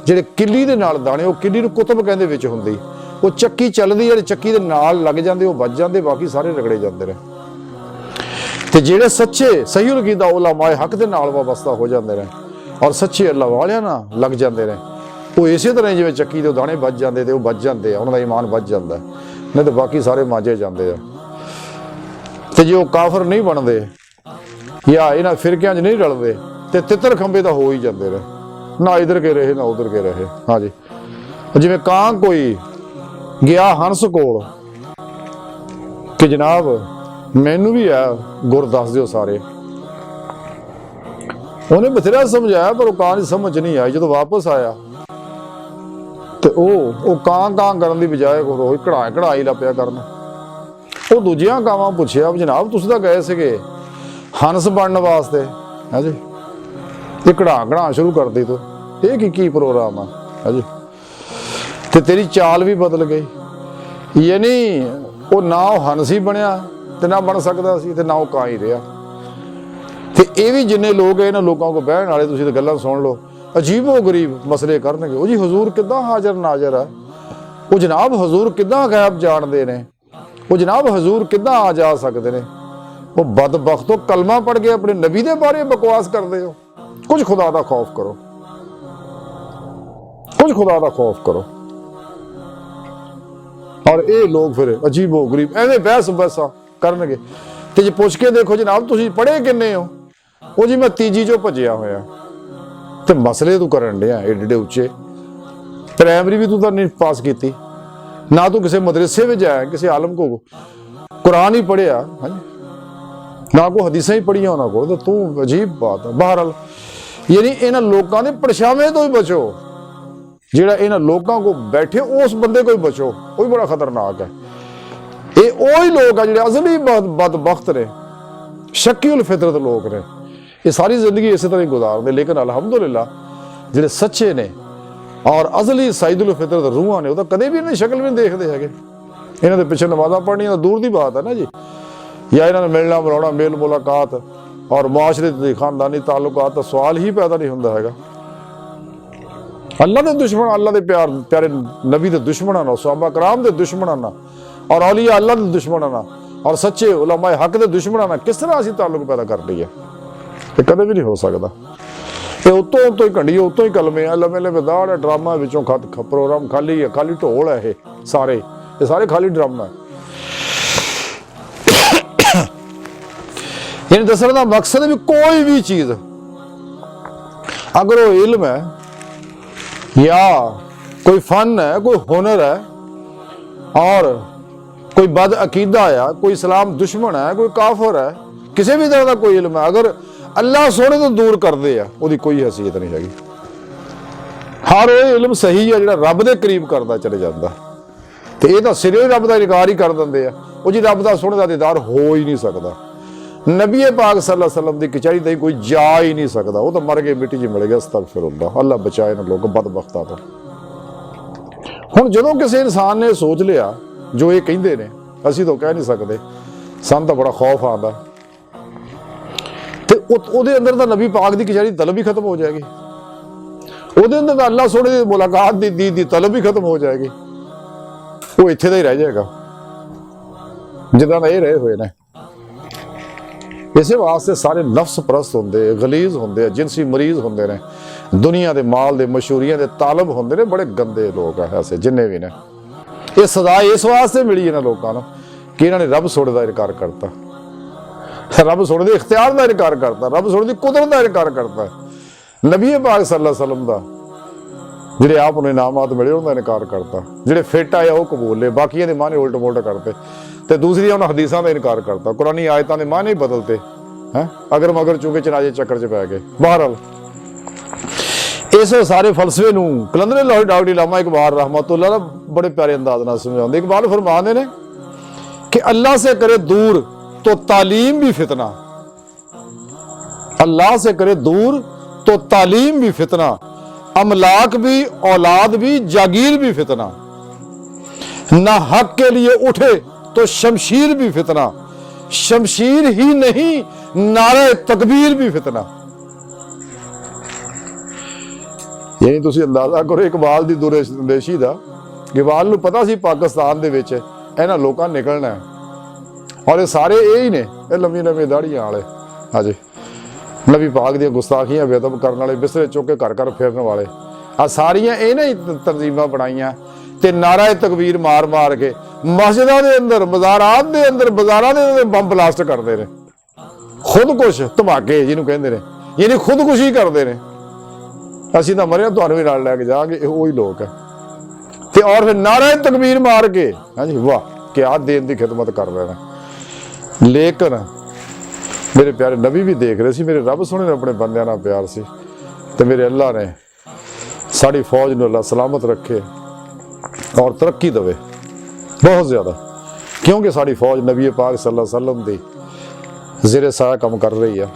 ਜਿਹੜੇ ਕਿੱਲੀ ਦੇ ਨਾਲ ਦਾਣੇ, ਉਹ ਕਿੱਲੀ ਨੂੰ ਕੁਤਬ ਕਹਿੰਦੇ ਵਿੱਚ ਹੁੰਦੀ, ਉਹ ਚੱਕੀ ਚੱਲਦੀ ਜਿਹੜੇ ਚੱਕੀ ਦੇ ਨਾਲ ਲੱਗ ਜਾਂਦੇ ਉਹ ਵੱਜ ਜਾਂਦੇ, ਬਾਕੀ ਸਾਰੇ ਰਗੜੇ ਜਾਂਦੇ ਨੇ। ਤੇ ਜਿਹੜੇ ਸੱਚੇ ਸਹੀਹੁਲ ਅਕੀਦਾ ਉਲਮਾ ਹੱਕ ਦੇ ਨਾਲ ਵਾਬਸਤਾ ਹੋ ਜਾਂਦੇ ਨੇ ਔਰ ਸੱਚੇ ਅੱਲਾਹ ਵਾਲਿਆਂ ਨਾਲ ਲੱਗ ਜਾਂਦੇ ਨੇ, ਉਹ ਇਸੇ ਤਰ੍ਹਾਂ ਜਿਵੇਂ ਚੱਕੀ ਦੇ ਦਾਣੇ ਵੱਜ ਜਾਂਦੇ ਤੇ ਉਹ ਵੱਜ ਜਾਂਦੇ ਆ, ਉਹਨਾਂ ਦਾ ਈਮਾਨ ਵੱਜ ਜਾਂਦਾ, ਨਹੀਂ ਤਾਂ ਬਾਕੀ ਸਾਰੇ ਮਾਜੇ ਜਾਂਦੇ ਆ। ਤੇ ਜੇ ਉਹ ਕਾਫਰ ਨਹੀਂ ਬਣਦੇ ਜਾਂ ਇਹਨਾਂ ਫਿਰਕਿਆਂ 'ਚ ਨਹੀਂ ਰਲਦੇ ਤੇ ਤਿੱਤਰ ਖੰਬੇ ਤਾਂ ਹੋ ਹੀ ਜਾਂਦੇ ਨੇ, ਨਾ ਇਧਰ ਕੇ ਰਹੇ ਨਾ ਉਧਰ ਕੇ ਰਹੇ। ਹਾਂਜੀ, ਜਿਵੇਂ ਕਾਂ ਕੋਈ ਗਿਆ ਹੰਸ ਕੋਲ ਕਿ ਜਨਾਬ ਮੈਨੂੰ ਵੀ ਆ ਗੁਰ ਦੱਸ ਦਿਓ ਸਾਰੇ, ਉਹਨੇ ਬਥੇਰਾ ਸਮਝਾਇਆ ਪਰ ਉਹ ਕਾਂ ਦੀ ਸਮਝ ਨਹੀਂ ਆਈ। ਜਦੋਂ ਵਾਪਸ ਆਇਆ ਤੇ ਉਹ ਕਾਂ ਕਰਨ ਦੀ ਬਜਾਏ ਰੋਜ਼ ਕਢਾਈ ਲੱਪਿਆ ਕਰਨ। ਉਹ ਦੂਜੀਆਂ ਕਾਵਾਂ ਪੁੱਛਿਆ ਜਨਾਬ ਤੁਸੀਂ ਤਾਂ ਗਏ ਸੀਗੇ ਹੰਸ ਬਣਨ ਵਾਸਤੇ, ਹਾਂਜੀ ਇਹ ਕਢਾ ਸ਼ੁਰੂ ਕਰਦੀ ਤੂੰ, ਇਹ ਕੀ ਪ੍ਰੋਗਰਾਮ ਆ, ਹਾਂਜੀ ਤੇ ਤੇਰੀ ਚਾਲ ਵੀ ਬਦਲ ਗਈ। ਯਾਨੀ ਉਹ ਨਾ ਉਹ ਹੰਸ ਹੀ ਬਣਿਆ ਤੇ ਨਾ ਬਣ ਸਕਦਾ ਸੀ ਤੇ ਨਾ ਉਹ ਕਾਂ ਹੀ ਰਿਹਾ। ਤੇ ਇਹ ਵੀ ਜਿੰਨੇ ਲੋਕ ਇਹਨਾਂ ਲੋਕਾਂ ਕੋਲ ਬਹਿਣ ਵਾਲੇ, ਤੁਸੀਂ ਤਾਂ ਗੱਲਾਂ ਸੁਣ ਲਓ, ਅਜੀਬੋ ਗਰੀਬ ਮਸਲੇ ਕਰਨਗੇ। ਉਹ ਜੀ ਹਜ਼ੂਰ ਕਿੱਦਾਂ ਹਾਜ਼ਰ ਨਾਜ਼ਰ ਆ, ਉਹ ਜਨਾਬ ਹਜ਼ੂਰ ਕਿੱਦਾਂ ਗਾਇਬ ਜਾਣਦੇ ਨੇ, ਉਹ ਜਨਾਬ ਹਜ਼ੂਰ ਕਿੱਦਾਂ ਆ ਜਾ ਸਕਦੇ ਨੇ। ਉਹ ਬਦਬਖਤੋ ਕਲਮਾ ਪੜ ਕੇ ਆਪਣੇ ਨਬੀ ਦੇ ਬਾਰੇ ਬਕਵਾਸ ਕਰਦੇ ਹੋ। ਕੁਝ ਖੁਦਾ ਦਾ ਖੌਫ ਕਰੋ, ਕੁਝ ਖੁਦਾ ਦਾ ਖੌਫ ਕਰੋ। ਔਰ ਇਹ ਲੋਕ ਫਿਰ ਅਜੀਬੋ ਗਰੀਬ ਐਵੇਂ ਬਹਿਸ ਬਹਿਸਾ ਕਰਨਗੇ। ਤੇ ਜੇ ਪੁੱਛ ਕੇ ਦੇਖੋ ਜਨਾਬ ਤੁਸੀਂ ਪੜ੍ਹੇ ਕਿੰਨੇ ਹੋ, ਉਹ ਜੀ ਮੈਂ ਤੀਜੀ ਚੋਂ ਭੱਜਿਆ ਹੋਇਆ। ਤੇ ਮਸਲੇ ਤੂੰ ਕਰਨ ਡਿਆ ਏਡੇ ਉੱਚੇ, ਪ੍ਰਾਇਮਰੀ ਵੀ ਤੂੰ ਤਾਂ ਨਹੀਂ ਪਾਸ ਕੀਤੀ, ਨਾ ਤੂੰ ਕਿਸੇ ਮਦਰਸੇ ਵਿੱਚ ਆਇਆ, ਕਿਸੇ ਆਲਮ ਕੋ ਕੁਰਾਨ ਹੀ ਪੜ੍ਹਿਆ, ਨਾ ਕੋ ਹਦੀਸਾਂ ਹੀ ਪੜ੍ਹੀਆਂ ਉਹਨਾਂ ਕੋਲ, ਤਾਂ ਤੂੰ ਅਜੀਬ ਬਾਤ ਹੈ। ਬਹਰਹਾਲ ਯਾਨੀ ਇਹਨਾਂ ਲੋਕਾਂ ਦੇ ਪਰਛਾਵੇਂ ਤੋਂ ਹੀ ਬਚੋ, ਜਿਹੜਾ ਇਹਨਾਂ ਲੋਕਾਂ ਕੋ ਬੈਠੇ ਉਸ ਬੰਦੇ ਕੋਈ ਬਚੋ, ਉਹ ਵੀ ਬੜਾ ਖਤਰਨਾਕ ਹੈ। ਇਹ ਉਹੀ ਲੋਕ ਆ ਜਿਹੜੇ ਅਜ਼ਲੀ ਬਦਬਖਤ ਨੇ, ਸ਼ੱਕੀਉਲ ਫਿਤਰਤ ਲੋਕ ਨੇ, ਇਹ ਸਾਰੀ ਜ਼ਿੰਦਗੀ ਇਸੇ ਤਰ੍ਹਾਂ ਹੀ ਗੁਜ਼ਾਰਦੇ। ਲੇਕਿਨ ਅਲਹਮਦੁਲਿਲਾ ਜਿਹੜੇ ਸੱਚੇ ਨੇ ਔਰ ਅਜ਼ਲੀ ਸਾਈਦੁਲ ਫਿਤਰਤ ਰੂਹਾਂ ਨੇ, ਉਹ ਤਾਂ ਕਦੇ ਵੀ ਇਹਨਾਂ ਦੀ ਸ਼ਕਲ ਵੀ ਨਹੀਂ ਦੇਖਦੇ ਹੈਗੇ। ਇਹਨਾਂ ਦੇ ਪਿੱਛੇ ਨਮਾਜ਼ਾਂ ਪੜ੍ਹਨੀਆਂ ਤਾਂ ਦੂਰ ਦੀ ਬਾਤ ਹੈ ਨਾ ਜੀ, ਜਾਂ ਇਹਨਾਂ ਨੂੰ ਮਿਲਣਾ ਮਿਲਾਉਣਾ, ਮੇਲ ਮੁਲਾਕਾਤ ਔਰ ਮੁਆਸ਼ਰੇ ਦੇ ਖਾਨਦਾਨੀ ਤਾਲੁਕਾਤ ਦਾ ਸਵਾਲ ਹੀ ਪੈਦਾ ਨਹੀਂ ਹੁੰਦਾ ਹੈਗਾ। ਅੱਲਾ ਦੇ ਦੁਸ਼ਮਣ, ਅੱਲਾ ਦੇ ਪਿਆਰੇ ਨਬੀ ਦੇ ਦੁਸ਼ਮਣਾਂ ਨਾਲ, ਸਹਾਬਾ ਕਰਾਮ ਦੇ ਦੁਸ਼ਮਣਾਂ ਨਾਲ ਔਰ ਔਲੀਆ ਅੱਲਾ ਦੇ ਦੁਸ਼ਮਣਾਂ ਨਾਲ ਔਰ ਸੱਚੇ ਉਲਮਾ ਹੱਕ ਦੇ ਦੁਸ਼ਮਣਾਂ ਨਾਲ ਕਿਸ ਤਰ੍ਹਾਂ ਅਸੀਂ ਤਾਲੁਕ ਪੈਦਾ ਕਰ ਲਈਏ, ਇਹ ਕਦੇ ਵੀ ਨਹੀਂ ਹੋ ਸਕਦਾ। ਤੇ ਉਤੋਂ ਹੀ ਘੰਡੀ, ਉਤੋਂ ਹੀ ਕਲਮੇ ਆ, ਲੰਮੇ ਲੰਮੇ ਦਾੜ ਡਰਾਮਾ ਵਿੱਚੋਂ ਪ੍ਰੋਗਰਾਮ ਖਾਲੀ ਹੈ, ਖਾਲੀ ਢੋਲ ਹੈ। ਇਹ ਸਾਰੇ ਖਾਲੀ ਡਰਾਮਾ ਹੈ। ਇਹਨੂੰ ਦੱਸਣ ਦਾ ਮਕਸਦ ਵੀ ਕੋਈ ਵੀ ਚੀਜ਼ ਅਗਰ ਉਹ ਇਲਮ ਹੈ ਜਾਂ ਕੋਈ ਫਨ ਹੈ, ਕੋਈ ਹੁਨਰ ਹੈ ਔਰ ਕੋਈ ਬਦ ਅਕੀਦਾ ਆ, ਕੋਈ ਇਸਲਾਮ ਦੁਸ਼ਮਣ ਹੈ, ਕੋਈ ਕਾਫਰ ਹੈ, ਕਿਸੇ ਵੀ ਤਰ੍ਹਾਂ ਦਾ ਕੋਈ ਇਲਮ ਹੈ, ਅਗਰ ਅੱਲਾਹ ਸੋਹਣੇ ਤੋਂ ਦੂਰ ਕਰਦੇ ਆ, ਉਹਦੀ ਕੋਈ ਹੈਸੀਅਤ ਨਹੀਂ ਹੈਗੀ। ਹਰ ਉਹ ਇਲਮ ਸਹੀ ਹੈ ਜਿਹੜਾ ਰੱਬ ਦੇ ਕਰੀਬ ਕਰਦਾ ਚਲੇ ਜਾਂਦਾ, ਤੇ ਇਹ ਤਾਂ ਸਿਰੇ ਰੱਬ ਦਾ ਇਨਕਾਰ ਹੀ ਕਰ ਦਿੰਦੇ ਆ। ਉਹ ਜੀ ਰੱਬ ਦਾ ਸੋਹਣੇ ਦਾ ਦੀਦਾਰ ਹੋ ਹੀ ਨਹੀਂ ਸਕਦਾ। ਨਬੀ ਪਾਕ ਸੱਲੱਲਾਹੁ ਅਲੈहि ਵਸੱਲਮ ਦੀ ਕਚਹਿਰੀ ਤੇ ਕੋਈ ਜਾ ਹੀ ਨਹੀਂ ਸਕਦਾ, ਉਹ ਤਾਂ ਮਰ ਗਏ ਮਿੱਟੀ 'ਚ ਮਿਲ ਗਿਆ। ਅਸਤਗਫਿਰੁੱਲਾਹ, ਅੱਲਾਹ ਬਚਾਏ ਨਾ ਲੋਕ ਬਦਬਖਤਾਂ ਤੋਂ। ਹੁਣ ਜਦੋਂ ਕਿਸੇ ਇਨਸਾਨ ਨੇ ਸੋਚ ਲਿਆ ਜੋ ਇਹ ਕਹਿੰਦੇ ਨੇ, ਅਸੀਂ ਤਾਂ ਕਹਿ ਨਹੀਂ ਸਕਦੇ, ਸਾਨੂੰ ਤਾਂ ਬੜਾ ਖੌਫ ਆਉਂਦਾ, ਤੇ ਉਹਦੇ ਅੰਦਰ ਤਾਂ ਨਬੀ ਪਾਕ ਦੀ ਕਚਹਿਰੀ ਤਲਬ ਹੀ ਖਤਮ ਹੋ ਜਾਏਗੀ, ਉਹਦੇ ਅੰਦਰ ਤਾਂ ਅੱਲਾਹ ਸੋਹਣੇ ਦੀ ਮੁਲਾਕਾਤ ਦੀ ਤਲਬ ਹੀ ਖਤਮ ਹੋ ਜਾਏਗੀ। ਉਹ ਇੱਥੇ ਦਾ ਹੀ ਰਹਿ ਜਾਏਗਾ ਜਿੱਦਾਂ ਦਾ ਇਹ ਰਹੇ ਹੋਏ ਨੇ। ਇਸੇ ਵਾਸਤੇ ਸਾਰੇ ਨਫਸ ਪ੍ਰਸਤ ਹੁੰਦੇ, ਗਲੀਜ਼ ਹੁੰਦੇ ਆ, ਜਿਨਸੀ ਮਰੀਜ਼ ਹੁੰਦੇ ਨੇ, ਦੁਨੀਆ ਦੇ ਮਾਲ ਦੇ ਮਸ਼ਹੂਰੀਆਂ ਦੇ ਤਾਲਬ ਹੁੰਦੇ ਨੇ, ਬੜੇ ਗੰਦੇ ਲੋਕ ਆ ਐਸੇ ਜਿੰਨੇ ਵੀ ਨੇ। ਇਹ ਸਜ਼ਾ ਇਸ ਵਾਸਤੇ ਮਿਲੀ ਇਹਨਾਂ ਲੋਕਾਂ ਨੂੰ ਕਿ ਇਹਨਾਂ ਨੇ ਰੱਬ ਸੋਹਣੇ ਦਾ ਇਨਕਾਰ ਕਰਤਾ, ਰੱਬ ਸੋਹਣੇ ਦੇ ਇਖਤਿਆਰ ਦਾ ਇਨਕਾਰ ਕਰਤਾ, ਰੱਬ ਸੋਹਣੇ ਦੀ ਕੁਦਰਤ ਦਾ ਇਨਕਾਰ ਕਰਤਾ। ਨਬੀ ਪਾਕ ਸੱਲੱਲਾਹੁ ਅਲੈहि ਵਸੱਲਮ ਦਾ ਜਿਹੜੇ ਆਪ ਨੂੰ ਇਨਾਮਾਤ ਮਿਲੇ ਉਹਨਾਂ ਦਾ ਇਨਕਾਰ ਕਰਤਾ, ਜਿਹੜੇ ਫਿੱਟ ਆਏ ਉਹ ਕਬੂਲ ਲਏ, ਬਾਕੀਆਂ ਦੇ ਮਾਨੇ ਉਲਟ ਪੁਲਟ ਕਰਤੇ, ਤੇ ਦੂਸਰੀ ਉਹਨਾਂ ਹਦੀਸਾਂ ਦਾ ਇਨਕਾਰ ਕਰਤਾ, ਕੁਰਾਨੀ ਆਇਤਾਂ ਦੇ ਮਾਨੇ ਹੀ ਬਦਲਤੇ, ਹੈ ਅਗਰ ਮਗਰ ਚੁੱਕੇ ਚਨਾਜੇ ਚੱਕਰ 'ਚ ਪੈ ਗਏ। ਬਹਰਹਾਲ इस सारे फलसफे नूं कलंदर लाहौरी डॉक्टर इलामा इकबाल रहमतुल्लाह अलैह बड़े प्यारे अंदाज नाल समझाते। इकबाल फरमाते ने कि अल्लाह से करे दूर तो तालीम भी फितना, अल्लाह से करे दूर तो तालीम भी फितना, अमलाक भी, औलाद भी, जागीर भी फितना, ना हक के लिए उठे तो शमशीर भी फितना, शमशीर ही नहीं नारे तकबीर भी फितना। यानी तुसी अंदाजा करो इकबाल दी दूरंदेशी दा। इकबाल नूं पता सी पाकिस्तान दे विच इन्हां लोकां निकलना है, और ये सारे यही ने, ये लंबी लंबी दाड़ियां वाले, हाँ जी, नबी पाक दी गुस्ताखियां बेअदब करने वाले, बिस्तरे चुक के घर घर फिरन वाले, आ सारियां इन्हां ही तंजीमां बनाईयां ते नारा तकबीर मार मार के मस्जिदां दे अंदर, बाजारात दे अंदर, बाजारां दे अंदर बम ब्लास्ट करदे ने, खुदकुश धमाके जिन्हों कहते हैं, यानी खुदकुशी करते हैं। असीं तां मरिया तुहानूं भी नाल लैके जावांगे, वही लोग है। ते और फिर नारा तकबीर मार के, हाँ जी, वाह क्या दीन दी खिदमत कर रहे हैं। लेकिन मेरे प्यारे नबी भी देख रहे सी, मेरे रब सोहणे ने अपने बंदियां नाल प्यार सी, ते मेरे अल्लाह ने साड़ी फौज नूं अल्लाह सलामत रखे और तरक्की देवे बहुत ज्यादा, क्योंकि साड़ी फौज नबी पाक सल्लल्लाहु अलैहि वसल्लम दी ज़ेरे साया काम कर रही है।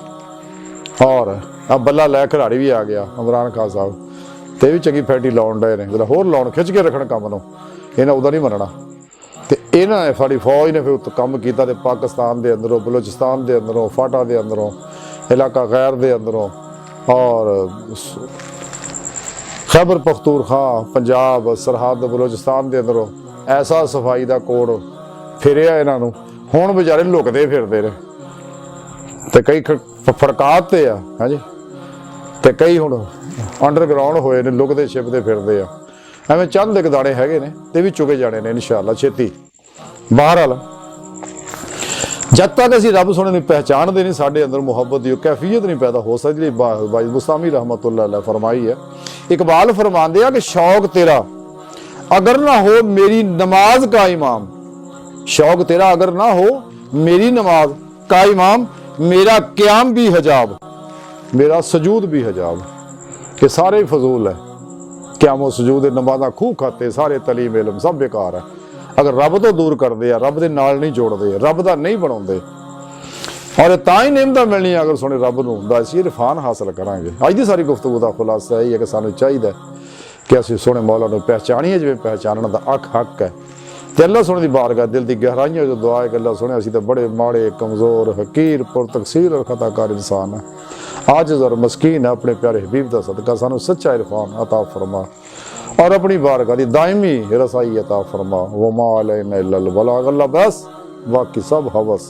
और अब बल्ला लै खिलाड़ी भी आ गया इमरान खान साहब, ते भी चंगी फैटी लाउण डए ने, जरा होर लाउण खिच के रखण काम नूं, इन्हां उदा नहीं मनना। ते इन्हां ने साड़ी फौज ने फिर काम कीता, ते पाकिस्तान दे अंदरों, बलूचिस्तान दे अंदरों, फाटा दे अंदरों, इलाका गैर दे अंदरों, और खैबर पख्तूनख्वा पंजाब सरहद बलूचिस्तान दे अंदरों ऐसा सफाई का कोड फिरिया इन्हां नूं, हुण बेचारे लुकदे फिरदे ने, ते कई फड़कात ते आ, हाँ जी, ते कई हुण अंडरग्राउंड होए ने, लुकदे छिपदे फिरदे आ। एवें चंद एक दाने हैगे ने, ते भी चुके जाने ने इंशाअल्लाह छेती। बहरहाल जब तक असीं रब सोहणे नूं पहचानदे नहीं, साडे अंदर मुहब्बत दी कैफियत नहीं पैदा हो सकदी। भाई मुस्तामी रहमतुल्लाह अलैह फरमाई है, इकबाल फरमांदे आ कि शौक तेरा अगर ना हो मेरी नमाज का इमाम, शौक तेरा अगर ना हो मेरी नमाज का इमाम, मेरा क्याम भी हजाब, मेरा सजूद भी हजाब, ये सारे ही फजूल है। क्याम सजूद नमाजा खूह खाते सारे तलीम इलम सब बेकार है, अगर रब तो दूर करते, रब के नाल नहीं जोड़ते, रब का नहीं बनाते, और तां ही नेमत मिलनी अगर सोने रब नूं दा असीं इरफान हासिल करांगे। अज दी सारी गुफ्तगू का खुलासा यही है कि सानूं चाहिए कि असीं सोने मौला नूं पहचानीए जिवें पहचानण दा हक है। ते अल्लाह सोने दी बारगाह दिल दी गहराइयां जो दुआ है कि अल्लाह सोने असीं तां बड़े माड़े कमज़ोर हकीर पुरतकसीर और खताकार इंसान है, आजिज़ और मस्कीन है। अपने प्यारे हबीब दा सदका सानूं सच्चा इरफान अता फरमा और अपनी बारगाह दी दायमी रसाई अता फरमा। वमा अलैना इल्लल बलाग, अल्लाह बस बाकी सब हवस।